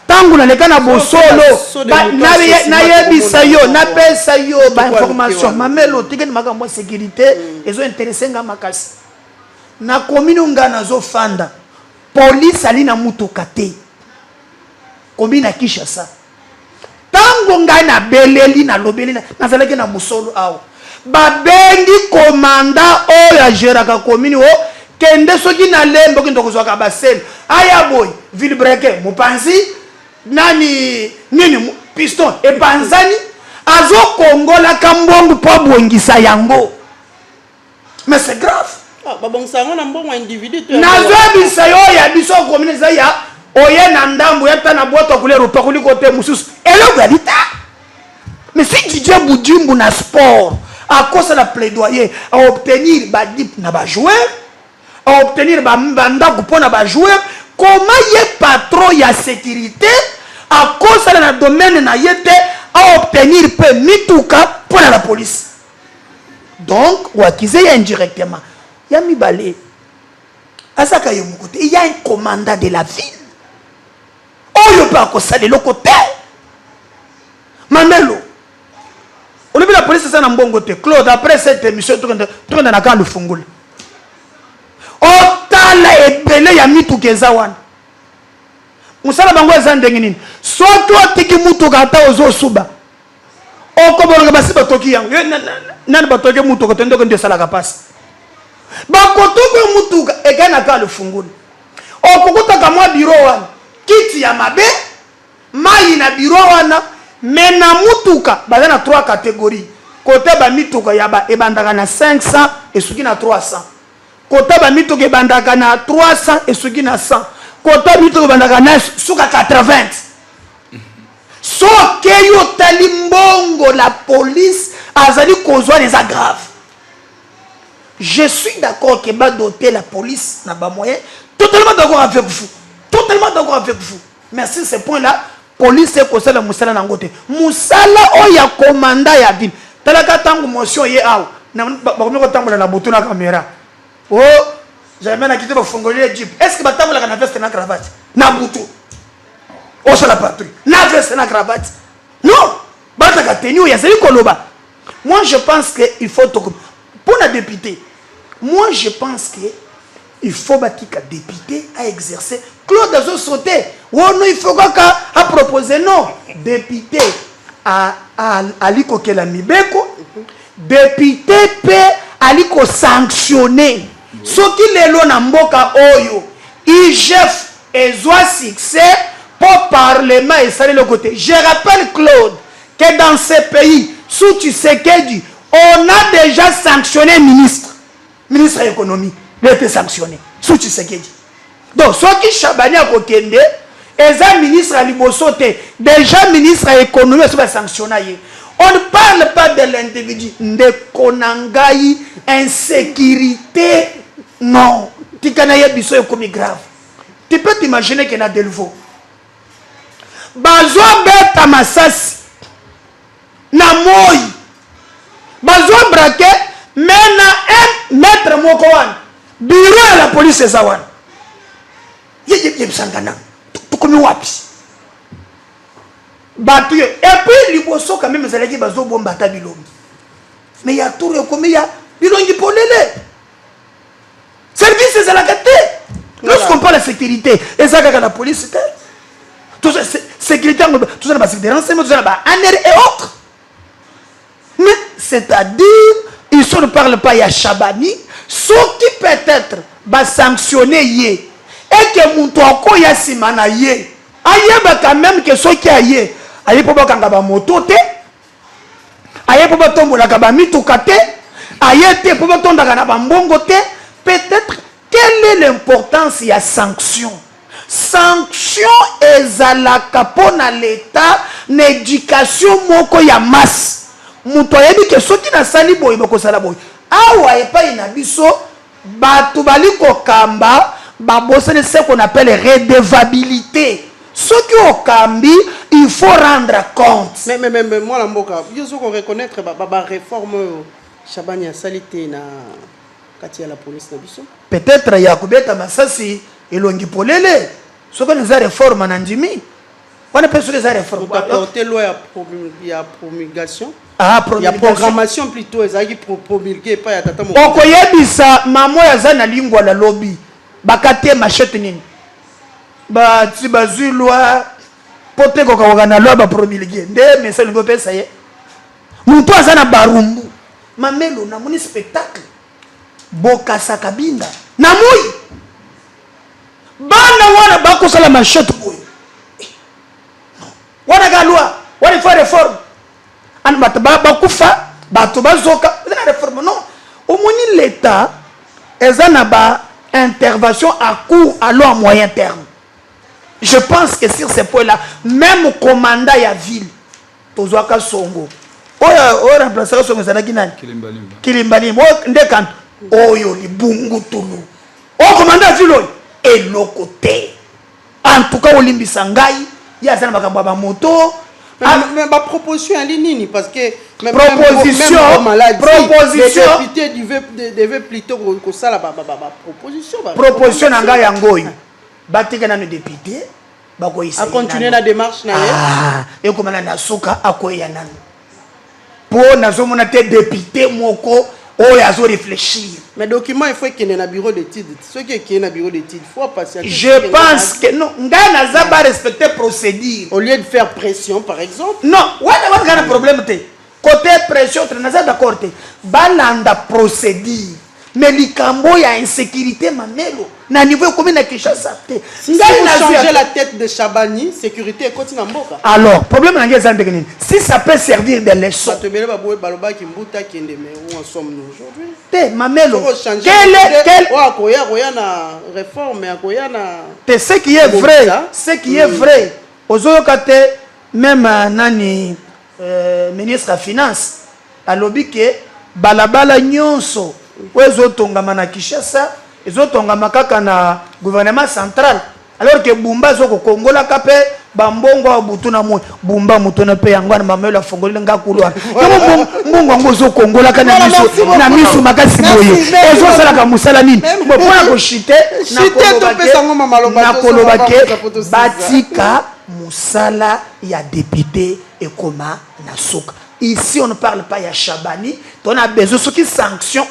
tangu na leka na bosolo na yebisa yo na pesa yo ba information mamelo tikeni makambo sécurité ezo intéressé nga makasi na komi nga nazo fanda police ali na mutu kate komi na Kinshasa tango ngai na beleli na lobeli na zalaki na musolo awo babengi komanda oyo ageraka komini o kende soki na lembo ki ndokozwaka basele aya boy Villebreke mopanzi nani nini piston epanzani azokongola kambongo po bongisa yango mais c'est grave babongisa na mbongo individu nazobisa yo ya biso komini za ya oye na ndambo yata na boto kulero pakuli kote mususu elo galita mais si Didier Boudimbu na sport à cause de la plaidoyer à obtenir ba dip na ba joueur à obtenir ba mbanda pour na ba joueur comment y patron ya sécurité à cause de la domaine na yete à obtenir peu mituka pour la police Donc, Wakize y a indirectement. Il y a Mibale. Asaka Yomukote, il y a un commandant de la ville. Oh, il n'y a pas ça de l'autre côté. Mamelo. On a vu la police, c'est un bon côté. Claude, après cette émission, tu es dans la carte de Fungoul. Oh, tala et belé, ya mitu kezawan. Musala bango ezandengini. Soit toi tiki mutu kata ozo suba. Oh, comme on a passé batoki yang. Nan batoki mutu ko tendo ko ndesala kapasi. Bakoto ko mutu e kana ka le funguli. Oh, kokota ka mwa bureau wana. Kiti ya mabe, mai na bureau wana, mena mutuka bazana 3 catégories. Côté ba mituka ya ba ebandaka na 500 et suki na 300. Côté ba mituka ebandaka na 300 et suki na 100. Côté mituka ebandaka na suka 80. So que yo talimbongo la police azali kozwa les aggraves. Je suis d'accord que va doter la police n'a pas moyen. Totalement d'accord avec vous. Totalement d'accord avec vous. Merci ce point-là. Police est conseil de Moussala Nangote. Moussala oya commandant ya ville. Talaka tangu motion ye aw. Na bakomeko tangu na butu na caméra. Oh, jamais na kité ba fongolier jeep. Est-ce que ba tangu la na veste na cravate? Na butu. Oh sur la patrouille. Na veste na cravate. Non. Ba ta ka tenue ya seli koloba. Moi je pense que il faut pour la députée. Moi je pense que il faut bâtir qu'un député à exercer. Claude a sauté. Oh non, il faut qu'à proposer. Non. Député à Aliko Kelamibeko. Député peut Aliko sanctionner. Ce qui est là, Namboka Oyo. IGF et Zoa succès pour Parlement et saluer le côté. Je rappelle, Claude, que dans ces pays, sous Tshisekedi, on a déjà sanctionné ministre de l'économie. Il a été sanctionné. Sous Tshisekedi. Donc, ceux qui Chabani à Kokende, et ministre à Libosote, déjà ministre à l'économie, sont sanctionnés. On ne parle pas de l'individu. De Konangaï, insécurité. Non. Tikanaye biso est comme grave. Tu peux t'imaginer qu'il y a des nouveaux. Bazoa beta masasi. Namoi. Bazoa braqué. Mena un maître mokowan. Bureau de la police est zawan. Yé sangana. Tout comme wapi. Batu. Et puis, liboso quand même, zalaki bazo bombata bilongi. Mais il y a tout le comme il y a bilongi polele. Service à la gâté. Lorsqu'on parle de sécurité, et ça, la police, tout ça, sécurité, tout ça, c'est des renseignements, tout ça, et autres. Mais, c'est-à-dire, ils ne parlent pas, il y a Chabani, ce qui peut-être va sanctionner, et que mon toit, il y a Simana, aïe, quand même, que ceux qui aïe, aïe, pour pas qu'on moto, aïe, pour pas tomber la kabami, tout kate, aïe, pour pas tomber la bongo, peut-être, quelle est l'importance de la sanction? Sanction est à la capone à l'État, l'éducation moko ya masse. Moutoye dit que ceux qui n'a sali boy bako sala boy. Awa et pas inabiso, batu bali ko kamba, babose ce qu'on appelle redevabilité. Ceux qui ont kambi, il faut rendre compte. Mais moi la mboka, il faut reconnaître la réforme Chabani a salité na à la police peut-être il y a Koubeta Massasi et Longi Polele. Ce qu'on a réforme en Andimi. On a perçu les réformes. Il y a promulgation. Il y a programmation plutôt. Il y a promulgué. Okoyebisa maman ya zana lingwa la lobby. Bakate machete nini. Ba tibazu loi pote ko ka na loi ba promulguer. Nde mais ça ne peut pas ça y est. Muntu azana barumbu. Mamelo na moni spectacle. Boka sakabinda namui bana wana bako sala machete boy wana galwa wana faut réforme an bataba bakufa bato bazoka na réforme non au moni l'état ezana ba intervention à court à long à moyen terme. Je pense que sur ces points là même commandant ya ville tozwaka songo oya remplacer songo zanaki nani Kilimbalimba ndekanto oyo libungu tulu o commandant vilo et le côté en tout cas olimbi sangai ya sana makambo ba moto Mais ma proposition est ligne parce que même proposition les députés devaient plutôt que ça la proposition. Proposition nanga yangoy. Batika na député à continuer la démarche na et comme na soka akoya nan. Pour nazomona te député moko oh yazo réfléchir. Mais document il faut qu'il y ait un bureau d'études. Ce qui est un bureau d'études, il faut patienter. Je pense que non, nga naza ba respecter procédure. Au lieu de faire pression par exemple. Non, ouais a un problème te. Côté pression, naza d'accord te. Balanda procédure. Mais likambo ya insécurité mamelo na niveau commune à Kinshasa te. Si vous changez la tête de Chabani, sécurité continue en boka. Alors, problème na ngeza ndekeni. Si ça peut servir de leçon. Batebele baboué baloba kimbuta kende mais où en sommes nous aujourd'hui? Te mamelo. Quel koya na réforme koya na te ce qui est vrai, ce qui est vrai. Ozoyokate même nani ministre de finance alobi ke balabala nyonso ezotongama na Kinshasa ezotongama kaka na gouvernement central alors que Bumba zoko Kongola kape bambongo abutu na mo Bumba mutona pe yango na mamelo afongoli nga kulwa mbongo ngo zo Kongola kana miso na miso makasi boye ezo sala ka musala nini bo pona ko chite na kolobake batika musala ya député et koma na soka. Ici, on ne parle pas de Chabani. On a besoin de sanctions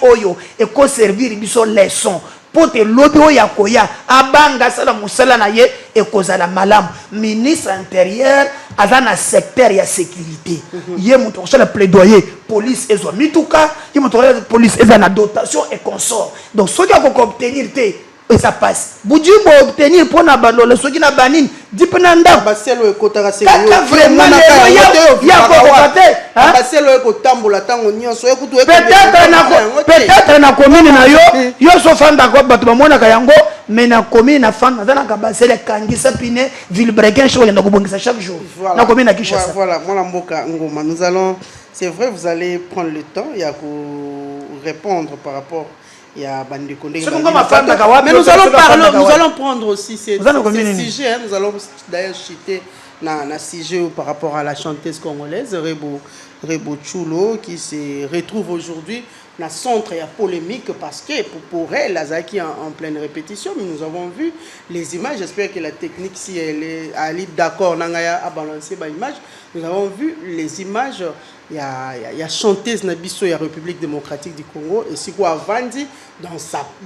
et qu'on servir biso leçon. Pour te lodo ya koya abanga sala musala na ye et kozala malam ministre intérieur azana secteur ya sécurité. Ye muto la plaidoyer police ezo mituka, ye muto police ezana dotation et consort. Donc ce qui a obtenir te et ça passe. Boudjou pour obtenir pour na balole ce qui na banine dipnanda baselo ekotaka sécurité. Vraiment peut-être na commune na yo so fanda ko batu bamona ka yango mais na commune na fanda na ka basele kangisa pine Villebrequin cho na kobongisa chaque jour na commune na Kinshasa. Voilà, moi la mboka ngoma nous allons c'est vrai vous allez prendre le temps il y a que répondre par rapport il y a Bandi Kondé. Mais nous allons prendre aussi ces sujets. Hein, nous allons d'ailleurs citer un sujet par rapport à la chanteuse congolaise Rebo Chulo qui se retrouve aujourd'hui dans le centre de la polémique parce que pour elle, Lazaki en pleine répétition, mais nous avons vu les images. J'espère que la technique, si elle est d'accord, à balancer les images. Nous avons vu les images. Il y a chanteuse Nabiso, il y a République démocratique du Congo, et si quoi Vandi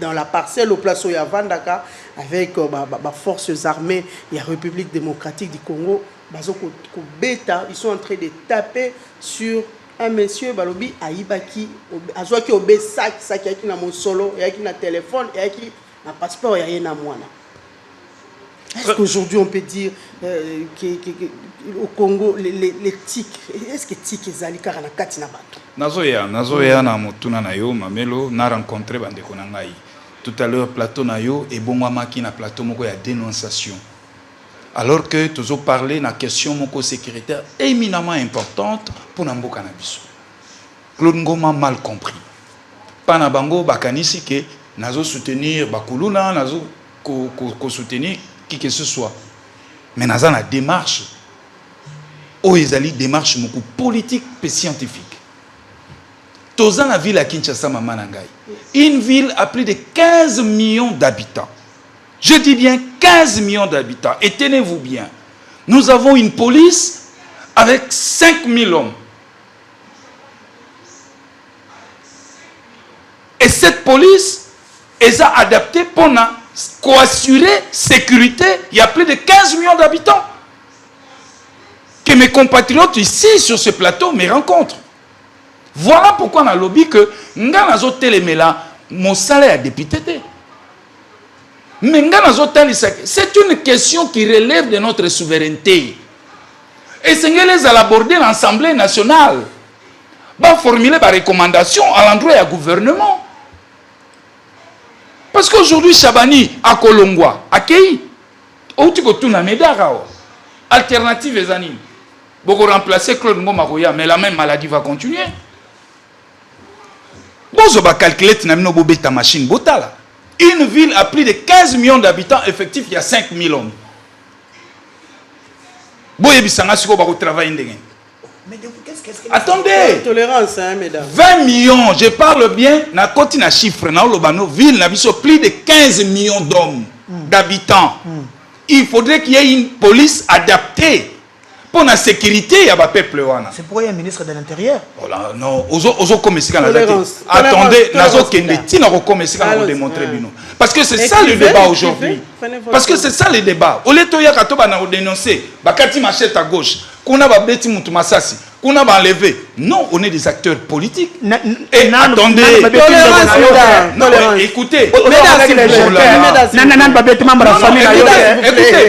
dans la parcelle au place où il y a Vandaka avec forces armées, il y a République démocratique du Congo, ils sont en train de taper sur un monsieur Balobi Aïbaki, Azoaki Obe sac qui a mon solo, et qui a un téléphone, et qui a un passeport, et qui a un moine. Est-ce qu'aujourd'hui on peut dire qu'au Congo, les tics, est-ce que tics et zali car na kati na bato? Nazoya na motuna na yo mamelo na rencontré bandeko na ngai. Tout à l'heure plateau na yo et bongwamaki na plateau moko ya dénonciation. Alors que tu as parlé na question moko sécuritaire éminemment importante pour Namboka na biso. Claude Ngoma mal compris. Pana bango bakanisi ke nazo soutenir bakuluna nazo ko soutenir qui que ce soit. Mais naza na démarche ezali démarche moko politique et scientifique. Toza na ville à Kinshasa Mamanangai. Une ville à plus de 15 millions d'habitants. Je dis bien 15 millions d'habitants. Et tenez-vous bien, nous avons une police avec 5000 hommes. Et cette police est adaptée pour assurer sécurité. Il y a plus de 15 millions d'habitants. Que mes compatriotes ici sur ce plateau me rencontrent. Voilà pourquoi on a lobby que mon salaire est député. C'est une question qui relève de notre souveraineté. Et c'est les à l'aborder l'Assemblée nationale. Va formuler des recommandations à l'endroit du gouvernement. Parce qu'aujourd'hui, Chabani, à Kolongwa, à Kei, alternative les animes. Beaucoup remplacer Claude Ngomaroya, mais la même maladie va continuer. Bon, je vais calculer ta machine. Une ville a plus de 15 millions d'habitants, effectif, il y a 5000 hommes. Boye bisanga siko ba ko travailler ndenge. Mais qu'est-ce que Attendez. Tolérance, hein, mesdames. 20 millions, je parle bien, na koti na chiffre, na Lobano, ville, na biso, plus de 15 millions d'hommes, d'habitants. Il faudrait qu'il y ait une police adaptée pour la sécurité y a ba peuple wana. C'est pourquoi il y a un ministre de l'Intérieur. Voilà, non, ozo comme si Tolérance. attendez, nazo Tolérance, kende tina comme si Alors, démontrer ouais. bino. Parce que c'est ça le Écrivez, débat écrivez. aujourd'hui. Prenez votre Parce que temps. c'est ça le débat. Au lieu de ya katoba na dénoncer, bakati machette à gauche, kuna ba beti mutu masasi, kuna ba enlever. Non, on est des acteurs politiques. Et attendez, non, mais écoutez, écoutez,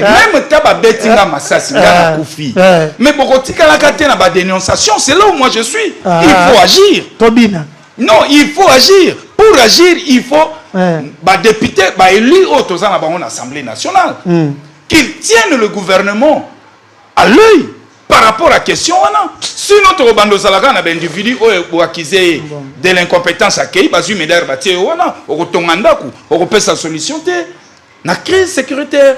même taba betinga masasi ngana koufi. Mais bokotika la kate na ba dénonciation, c'est là où moi je suis. Il faut agir. Tobina. Non, il faut agir. Pour agir, il faut député, élu dans l'Assemblée nationale, qu'ils tiennent le gouvernement à l'œil par rapport à la question. Si notre bando salaga na individu ou accusé de l'incompétence accueilli, basu médaire batie wana, au rotongandaku, au repère sa solution na crise sécuritaire.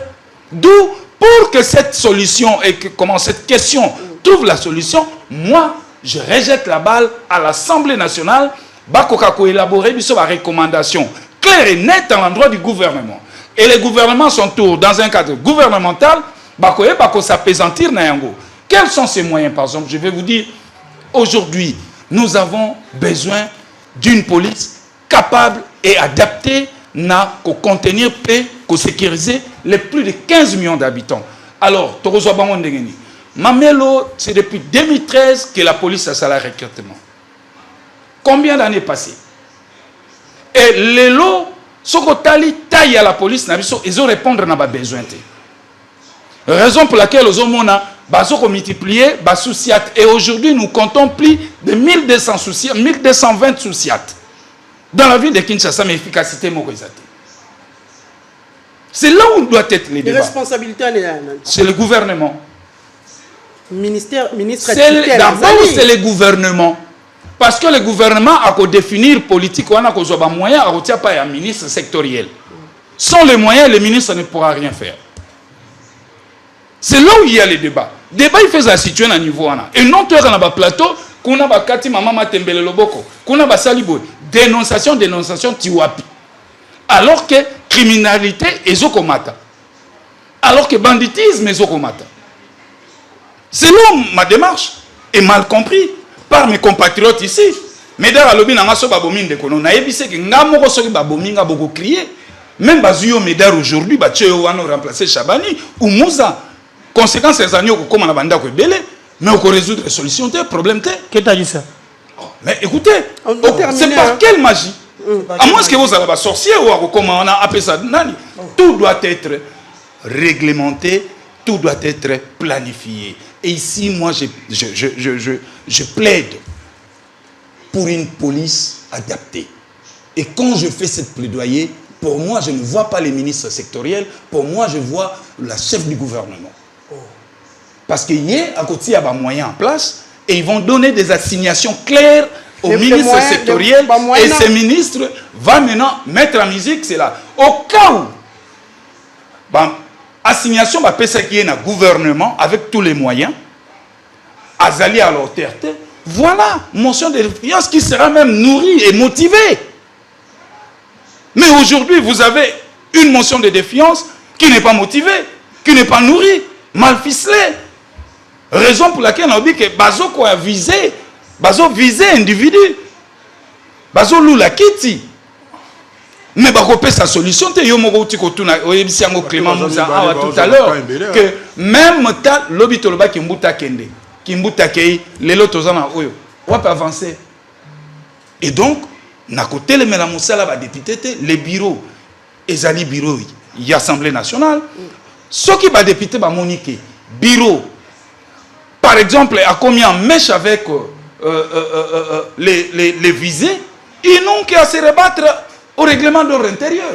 D'où pour que cette solution et que comment cette question trouve la solution, moi je rejette la balle à l'Assemblée nationale. Bakoka ko élaborer biso ba recommandation claire et nette à l'endroit du gouvernement. Et les gouvernements sont tous dans un cadre gouvernemental, bako s'apaisantir na yango. Quels sont ces moyens par exemple? Je vais vous dire, aujourd'hui, nous avons besoin d'une police capable et adaptée na ko contenir paix, ko sécuriser les plus de 15 millions d'habitants. Alors, tokozo bango ndengeni. Mamelo, c'est depuis 2013 que la police a sa recrutement. Combien d'années passées? Et les lots, ce que taille à la police, ils ont répondre à nos besoins. Raison pour laquelle les hommes ont multiplié, et aujourd'hui nous comptons plus de 1200 souciats, 1220 souciats dans la ville de Kinshasa, mais efficacité morisate. C'est là où doit être les débats. Responsabilité, c'est le gouvernement. Ministre d'abord, c'est le gouvernement. Parce que le gouvernement a qu'à définir politique, on a qu'à moyen à retirer pas un ministre sectoriel. Sans les moyens, le ministre ne pourra rien faire. C'est là où il y a les débats. Les débats, il fait ça situer à un niveau. Et non, tu es dans le plateau, qu'on a bakati maman matembele loboko, qu'on a salibo, dénonciation, tiwapi. Alors que criminalité est zokomata. Alors que banditisme est zokomata. C'est là où ma démarche est mal comprise par mes compatriotes ici. Mais dans le lobby, on a babomi de kono. Na ebise que ngamo ko soki babomi nga boko crier. Même bazuyo medar aujourd'hui, ba tcheo wano remplacer Chabani ou Moussa. Conséquence ces années ko comme na banda ko belé, mais on ko résoudre les solutions des problèmes té. Qui t'a dit ça? Mais écoutez, c'est par quelle magie? À moins que vous avez un sorcier ou comment on a appelé ça, tout doit être réglementé, tout doit être planifié. Et ici, moi, je plaide pour une police adaptée. Et quand je fais cette plaidoyer, pour moi, je ne vois pas les ministres sectoriels, pour moi, je vois la chef du gouvernement. Parce qu'il y a à côté, il y a des moyens en place, et ils vont donner des assignations claires aux ministres sectoriels, et ces ministres vont maintenant mettre en musique, c'est là. Au cas où, assignation va passer qui est dans le gouvernement avec tous les moyens, Azali à leur terre. Voilà, motion de défiance qui sera même nourrie et motivée. Mais aujourd'hui, vous avez une motion de défiance qui n'est pas motivée, qui n'est pas nourrie, mal ficelée. Raison pour laquelle on dit que Bazo quoi visé, Bazo visé individu, Bazo lou la kiti. Mais bah repère sa solution. Yo moko tiko tuna oyebisiango Clément Moussa tout à l'heure que même ta lobitoloba kimbuta kende, kimbuta kei lelo tozana oyo, on peut avancer. Et donc na côté le mela Moussa ba député les bureaux ezali bureau y Assemblée nationale. Ceux qui ba député ba monique bureau par exemple à combien mèche avec les visés, ils n'ont qu'à se rebattre au règlement d'ordre intérieur.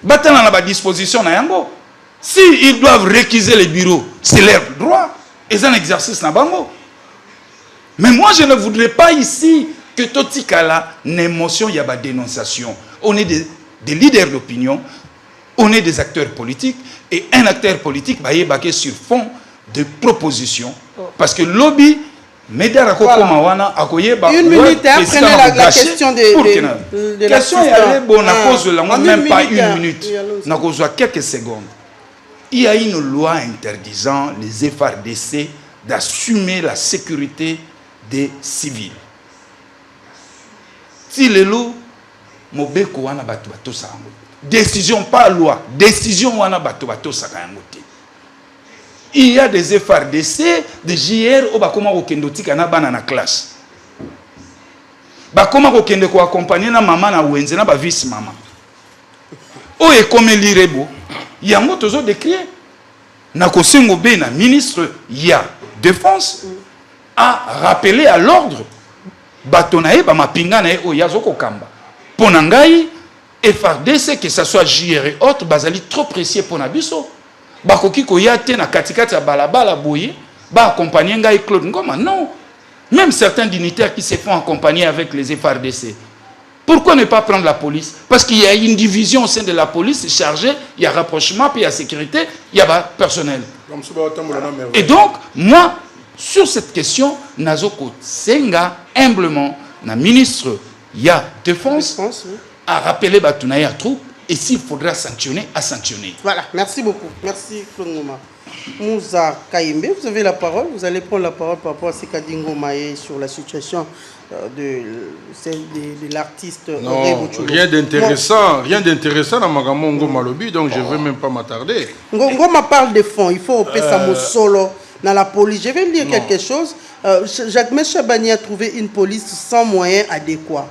Battant à la disposition na yango. Si ils doivent réquiser les bureaux, c'est leur droit. Et c'est un exercice na bango. Mais moi je ne voudrais pas ici que Totikala n'ait émotion, il y a des dénonciations. On est des leaders d'opinion, on est des acteurs politiques, et un acteur politique va y baquer sur fond de propositions. Parce que lobby, Médara Mawana, une minute, prenez la question de la question. Bon, on cause même pas une minute. On a cause quelques secondes. Il y a une loi interdisant les FARDC d'assumer la sécurité des civils. Si les loups, Mobeko wana batu bato sango. Décision, pas loi. Décision wana batu bato sakangote. Il y a des FARDC, des JR, au bakoma okendo tika na bana na classe. Bakoma okende ko accompagner na maman na wenze na ba vice maman. O e comme lirebo. Yango tozo décrier. Na kosengo be na ministre ya défense a rappelé à l'ordre batonae ba mapinga na o yazoko kamba. Ponangai FARDC que ça soit JR et autres bazali trop précieux pour nabiso. Bakoki ko yate na katikati ya balabala boye ba accompagner ngai Claude Ngoma. Non. Même certains dignitaires qui se font accompagner avec les FARDC. Pourquoi ne pas prendre la police? Parce qu'il y a une division au sein de la police chargée, il y a rapprochement, puis il y a sécurité, il y a personnel. Et donc, moi, sur cette question, Nazoko Senga, humblement, la ministre ya défense, a rappelé Batunaïa troupe, et s'il faudra sanctionner, à sanctionner. Voilà, merci beaucoup. Merci Claude Ngoma. Moussa Kaïmbe, vous avez la parole. Vous allez prendre la parole par rapport à Sekadi Ngoma et sur la situation de l'artiste. Non, rien d'intéressant dans Magamon Ngoma Lobby, donc je ne vais même pas m'attarder. Ngoma parle de fonds, il faut opérer ça solo dans la police. Je vais lire quelque chose. Jacques Chabani a trouvé une police sans moyens adéquats.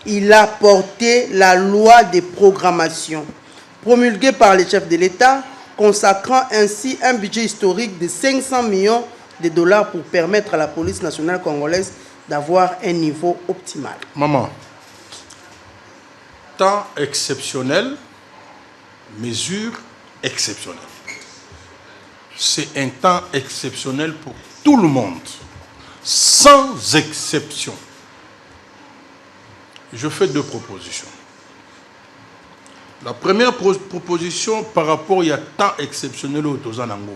Il a porté la loi de programmation promulguée par les chefs de l'État, consacrant ainsi un budget historique de 500 millions de dollars pour permettre à la police nationale congolaise d'avoir un niveau optimal. Maman, temps exceptionnel, mesure exceptionnelle. C'est un temps exceptionnel pour tout le monde, sans exception. Je fais deux propositions. La première proposition par rapport à temps exceptionnel au Tozanango.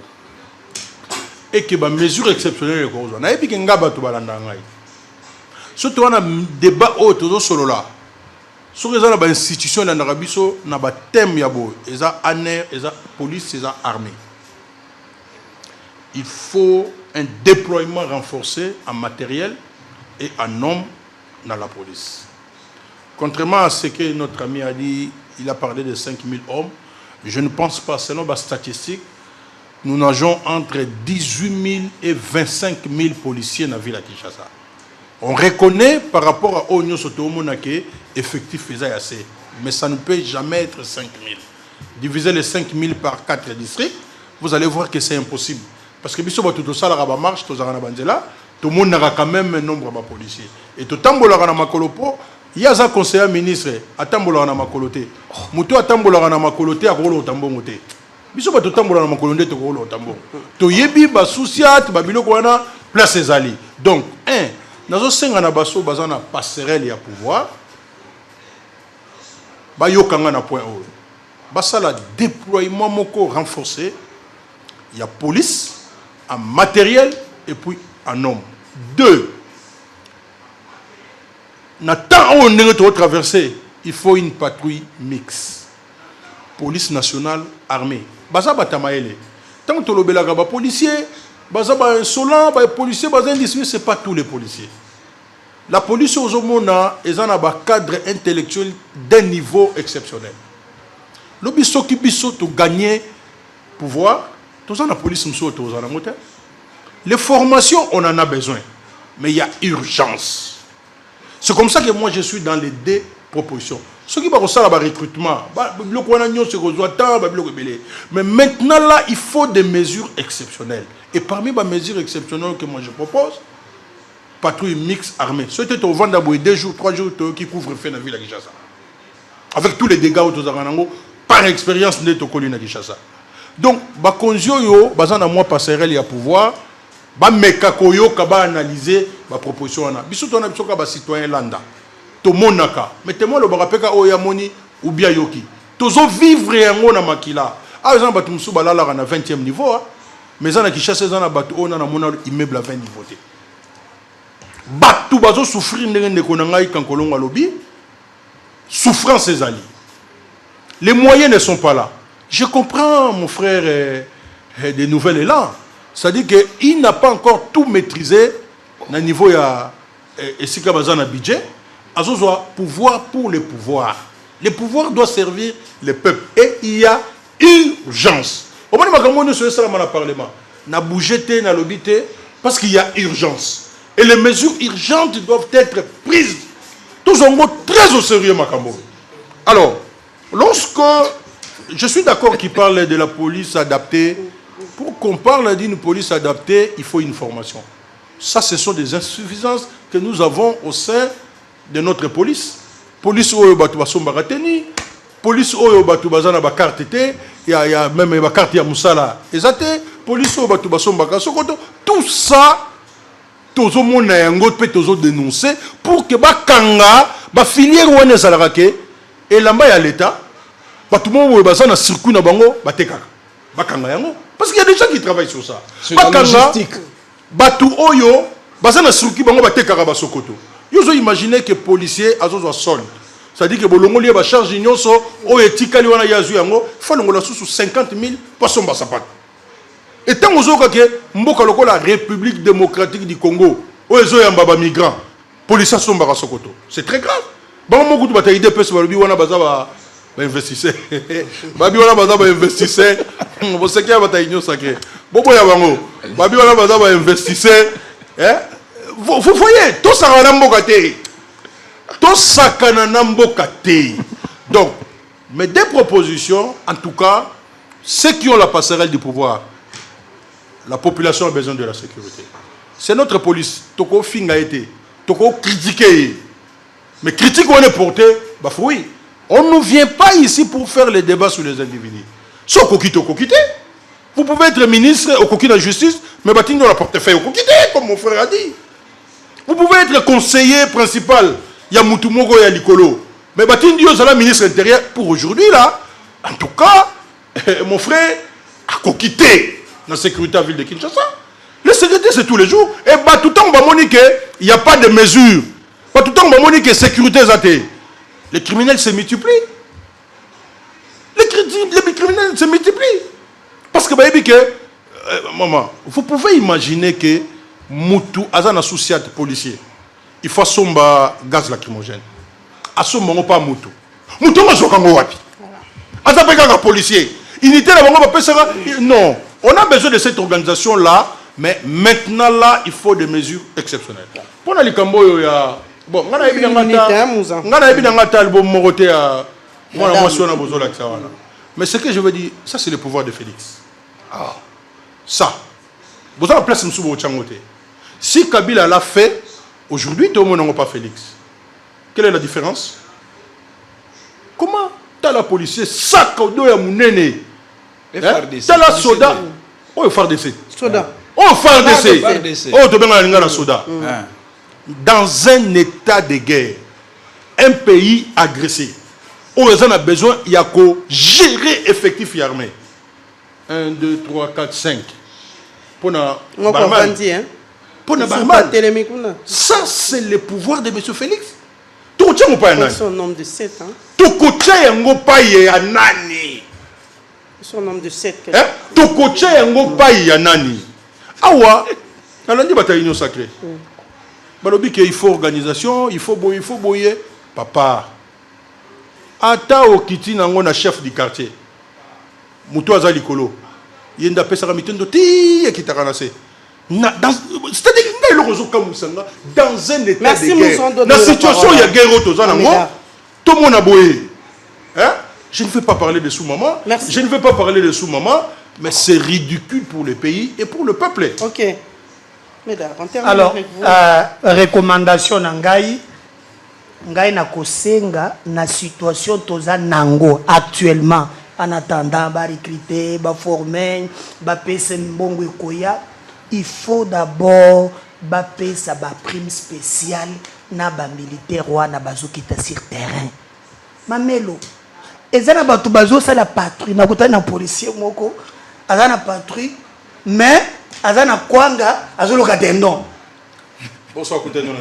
Et que la mesure exceptionnelle est cause. Na epi kenga ba to balanda ngai. Surtout on a débat au Tozo solo là. Sur les institutions dans l'Arabiso na ba thème yabo, eza ANER, eza police, eza armée. Il faut un déploiement renforcé en matériel et en hommes dans la police. Contrairement à ce que notre ami a dit, il a parlé de 5000 hommes. Je ne pense pas, selon les statistiques, nous nageons entre 18 000 et 25 000 policiers dans la ville de Kinshasa. On reconnaît par rapport à Onyo Sotomonake, effectif faisait assez. Mais ça ne peut jamais être 5 000. Diviser les 5 000 par 4 districts, vous allez voir que c'est impossible. Parce que si tout ça, la marche, tout le monde aura quand même un nombre de policiers. Et tout le monde aura makolopo. Il y a un conseiller ministre, Atambola na makolote. Muto Atambola na makolote a rolo tambomote. Biso ba Atambola na makolote to rolo tambo. To yebi ba souciat ba biloko wana place ezali. Donc nazo senga na baso bazana passerelle ya pouvoir. Ba yokanga na point haut. Basala déploiement moko renforcé. Il y a police en matériel et puis en homme. 2. Dans on est traversé, il faut une patrouille mixte. Police nationale, armée. Baza batamaele. Tant que l'obéla gaba policier, baza ba insolent, ba policier, baza indiscipliné, c'est pas tous les policiers. La police aux homona est un cadre intellectuel d'un niveau exceptionnel. L'obiso qui biso to gagner pouvoir, tout ça la police m'so to za la. Les formations, on en a besoin, mais il y a urgence. C'est comme ça que moi je suis dans les deux propositions. Ce qui va ressortir le recrutement, mais maintenant là, il faut des mesures exceptionnelles. Et parmi les mesures exceptionnelles que moi je propose, patrouille mixte armée. C'était au Vendaboué 2 jours, 3 jours qui couvre fait dans la ville de Kinshasa. Avec tous les dégâts autour de Zaranango, par expérience de Tokoli na Kinshasa. Donc, Bakonzio yo, bazan à moi passerelle y a pouvoir. Ba mekakoyo kaba analyser ba proposition na biso to na biso ka ba citoyen landa to monaka mettez-moi le barapeka oya moni ou bien yoki tozo vivre yango na makila a exemple batumsu balala na 20e niveau mais ça na Kinshasa ça na bato on a mon immeuble à 20 niveaux te bato bazo souffrir ndenge ko na ngai kan kolonga lobi souffrance ezali. Les moyens ne sont pas là. Je comprends mon frère des nouvelles élan. C'est-à-dire qu'il n'a pas encore tout maîtrisé au niveau et si un budget, il y a pouvoir pour les pouvoirs. Les pouvoirs doivent servir le peuple. Et il y a urgence. Au moment où nous sommes dans le Parlement, on a bougé, on a lobby, parce qu'il y a urgence. Et les mesures urgentes doivent être prises. Tous sont très au sérieux, Makambo. Alors, lorsque je suis d'accord qu'il parle de la police adaptée, pour qu'on parle d'une police adaptée, il faut une formation. Ça, ce sont des insuffisances que nous avons au sein de notre police. Police oyo batu basomba teni, police oyo batu bazana ba carte té, il y a même ba carte ya musala. Ezate, police oyo batu basomba sokoto, tout ça tozo mona yango pe tozo dénoncer pour que ba kanga, ba filière wana ezalaka ke et lamba ya l'état, batu mo oyo bazana circuit na bango batekaka. Ba kanga yango parce qu'il y a des gens qui travaillent sur ça. Ba kanga batu oyo bazana circuit bango batekaka ba sokoto. Vous imaginez que les policiers sont sol. C'est-à-dire que bolongo lié ba charge nyonso o etikali wana yazu yango fa longola sous 50 000 poisson ba sapat. Et tant ozoka ke mboka lokola République démocratique du Congo o ezo yamba ba migrants policiers sont ba sokoto. C'est très grave. Ba mo kutu bataille de pesa balobi wana baza ba investisseur. Babi wana baza ba investisseur. Bo sekia bataille nyoso ke. Bobo ya bango. Babi wana baza ba investisseur. Vous voyez, tout ça va dans tout ça donc, mes deux propositions, en tout cas, ceux qui ont la passerelle du pouvoir, la population a besoin de la sécurité. C'est notre police. Toko finga été, toko critiquer. Mais critique on est porté, bah oui. On ne vient pas ici pour faire les débats sur les individus. Si on quitte, vous pouvez être ministre au coquille de la justice, mais bâtir dans la portefeuille au coquille, comme mon frère a dit. Vous pouvez être conseiller principal, il y a Moutoumoko et Likolo. Mais Batindi Ozala, ministre intérieur, pour aujourd'hui, là, en tout cas, mon frère a quitté la sécurité à la ville de Kinshasa. La sécurité, c'est tous les jours. Et tout le temps, il n'y a pas de mesures. Tout le temps, il y a sécurité. Les criminels se multiplient. Les criminels se multiplient. Parce que, maman, vous pouvez imaginer que Moutou, Azan associé policier, il faut somba gaz lacrymogène. Asomba pas Moutou. Moutou ma sokango wapi. Azan peka policier. Unité la bango ba non, on a besoin de cette organisation là, mais maintenant là, il faut des mesures exceptionnelles. Pour la likambo ya bon, ngana ebi ngata album moroté ya moi motion na bozola ksawana. Mais ce que je veux dire, ça c'est le pouvoir de Félix. Ah. Ça. Vous avez place msubo changote. Si Kabila l'a fait, aujourd'hui, tout le monde n'a pas Félix. Quelle est la différence? Comment t'as la policier, sac au dos à mon aîné? T'as la soda. Oh, FARDC. Soda. Oh, FARDC. Oh, tu as la soda. Dans un état de guerre, un pays agressé, on a besoin, il y a qu'à gérer effectif et armé. 1, 2, 3, 4, 5. Pour ça, c'est le pouvoir de M. Félix. Tout le monde pas son homme de 7 ans. Tout le monde pas nani. Son homme de 7. Tout le monde pas nani. Awa, on a dit bataille sacrée. Balobi qu'il faut organisation, il faut boyer. Papa. Ata o kiti nango na chef du quartier. Moutou azali kolo. Yenda pesa mitendo ti ekitaka na se. C'est-à-dire dans un état de guerre, dans la situation il y a guerre tout le monde a boyé. Je ne veux pas parler de sous-maman, je ne veux pas parler de sous-maman, mais c'est ridicule pour le pays et pour le peuple. Ok. Alors, recommandation Nangai, Ngai na kosenga na situation toza nango actuellement en attendant ba recruter, ba former, ba pese mbongo ekoya. Il faut d'abord baper sa prime spéciale na ba militaire wana bazo kita sur terrain. Mamelo. Ezana batu bazo sa la patrouille na kota na policier moko azana patrouille mais azana kwanga azoloka tendon. Bonsoir, écoutez, nous,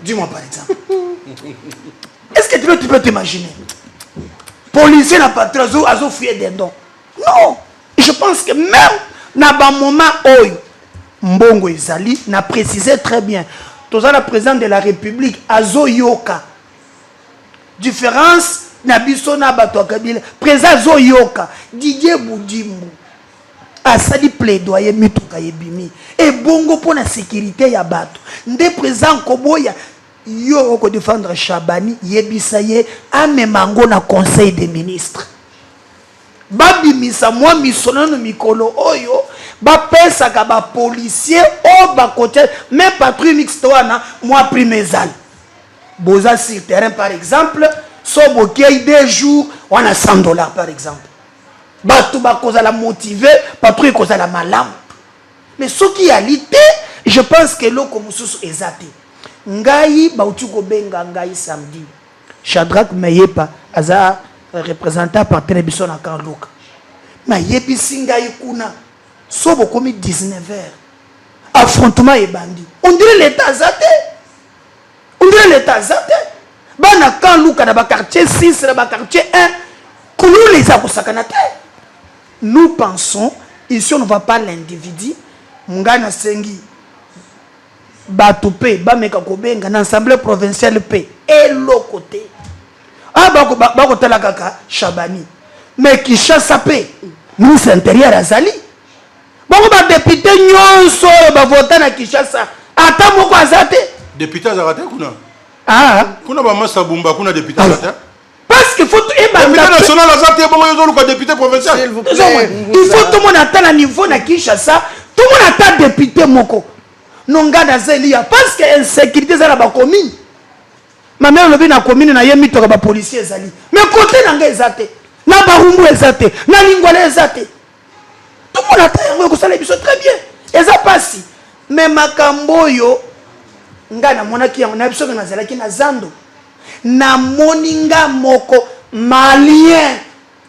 Dis-moi par exemple. Est-ce que tu peux t'imaginer? Policier n'a pas très azo fouillé des dons. Non. Je pense que même dans un moment où Mbongo Ezali n'a précisé très bien. Tout ça, le président de la République, azo yoka. Différence, Nabiso Nabato Kabila. Président azo yoka. Didier Boudimou. Asali plaidoyer mituka yebimi. Et bongo pour la sécurité ya bato. Nde président Koboya. Yo ko défendre Chabani yebisaye amemango na conseil des ministres babi misa moi misonano mikolo oyo ba pesa ka ba policier o ba côté mais patrouille mixte wana moi primezal boza sur terrain par exemple so bokei 2 jours on a $100 par exemple bato ba koza la motiver patrouille koza la malam mais ce qui a lité je pense que loko mususu ezate ngai bauti ko benga ngai samedi Shadrach Meyepa aza représentant par télévision na Kanluka Mayebi singai kuna sobo komi 19h affrontement et bandi on dirait l'état azate bana Kanluka na ba quartier 6 na ba quartier 1 kulu les akosakana te. Nous pensons ici on ne va pas l'individu ngana sengi Batoupe, Bameka Kobenga, l'Assemblée provinciale paix, et l'autre côté. Ah, Bako Talakaka, Chabani. Mais qui chasse à paix, nous c'est intérieur à Zali. Bako député, nous sommes votés à Kishasa. Attends, mon Azate. Député Azarate, Kuna. Ah, Kuna Massa Bumba, Kuna député Azate. parce qu'il faut. Député national Azate, bon, ils ont député provincial. Il faut tout le monde attendre à niveau de Kishasa. Tout le monde attend député Moko. Nonga na zelia parce que insécurité za ba commune ma mère lobi na commune na yemi to ba policier ezali mais côté nanga ezate na ba rumbu ezate na lingwala ezate tout le monde attend ko sala biso très bien eza pasi mais makambo yo nga na mona ki yango na biso na zala ki na zando na moninga moko malien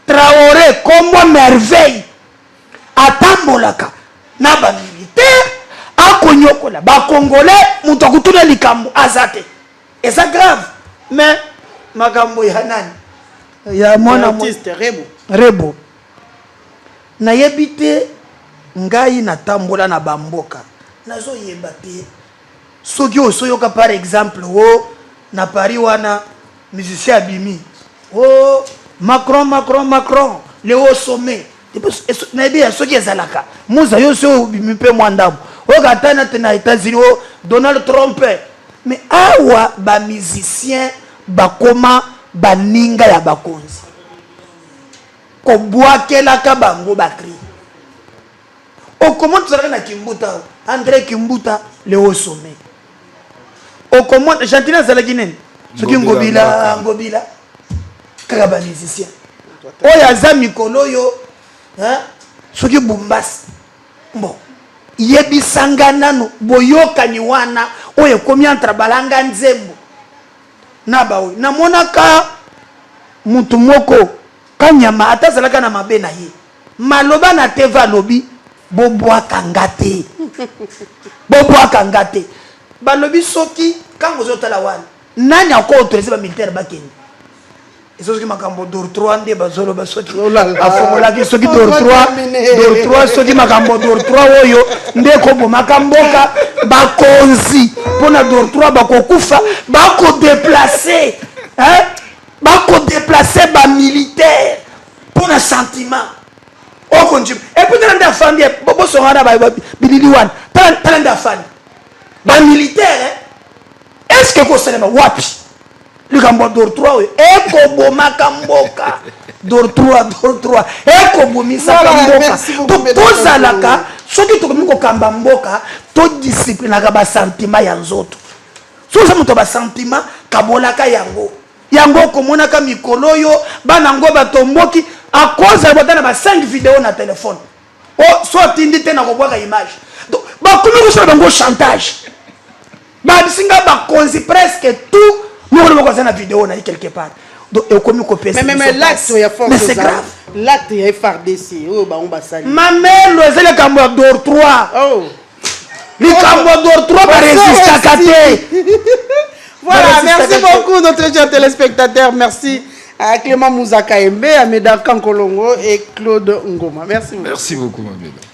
Traoré comme merveille atambolaka na ba militaire akonyokola ba congolais muto kutuna likambo azate eza grave mais makambo ya nani ya mwana artiste rebo na yebite ngai na tambola na bamboka nazo yeba te soki osoyoka par exemple na Paris wana musicien abimi Macron le haut sommet na yebi soki ezalaka muza yo so bimi pe mwandamo Ogatana na États-Unis Donald Trump mais awa ba musicien bakoma baninga ya bakonzi ko boakela ka bango bakri o comment tu na Kimbuta André Kimbuta le haut sommet o comment Jantina Zalaginen soki ngobila kaka ba musicien oya za mikolo yo hein soki Bumbasi bon yebisanga nano boyokani wana oyo komi entre balanga nzembo na bawe namonaka mutu moko kanyama atazalaka na mabe na ye maloba na teva lobi bobwaka ngate balobi soki kango zotala wana nani ako autoriser ba militaire bakende esoki makambo dor 3 nde bazolo basoki afongolaki soki dor 3 soki makambo dor 3 oyo nde kobo makamboka bakonzi pona dor 3 bakokufa bakodeplace ba militaire pona sentiment okonji et puis tala ndafandi bobo songana ba bilili wana tala ndafandi ba militaire est-ce que ko selema wapi likambo dor 3 oyo ekobomaka mboka dor 3 ekobomisaka mboka tozalaka soki tokomi kokamba mboka todisciplinaka basentiment ya nzoto soza moto basentiment kabolaka yango okomonaka mikolo oyo bana ngo batomboki akoza botana ba 5 video na telefone so atindi te na kobwaka image donc bakomi kosala bango chantage babisinga bakonzi presque tout nous avons une vidéo quelque part. donc ekomi kopesa mais l'acte ya force mais c'est grave l'acte ya FARDC oh ba on ba sali mamelo ezele kambo ya dor 3 oh likambo ya dor 3 ba résista kate. Voilà, merci beaucoup notre chers téléspectateurs, merci à Clément Mouzaka Embe, à Médard Kankolongo et Claude Ngoma. Merci beaucoup. Merci beaucoup, Mabela.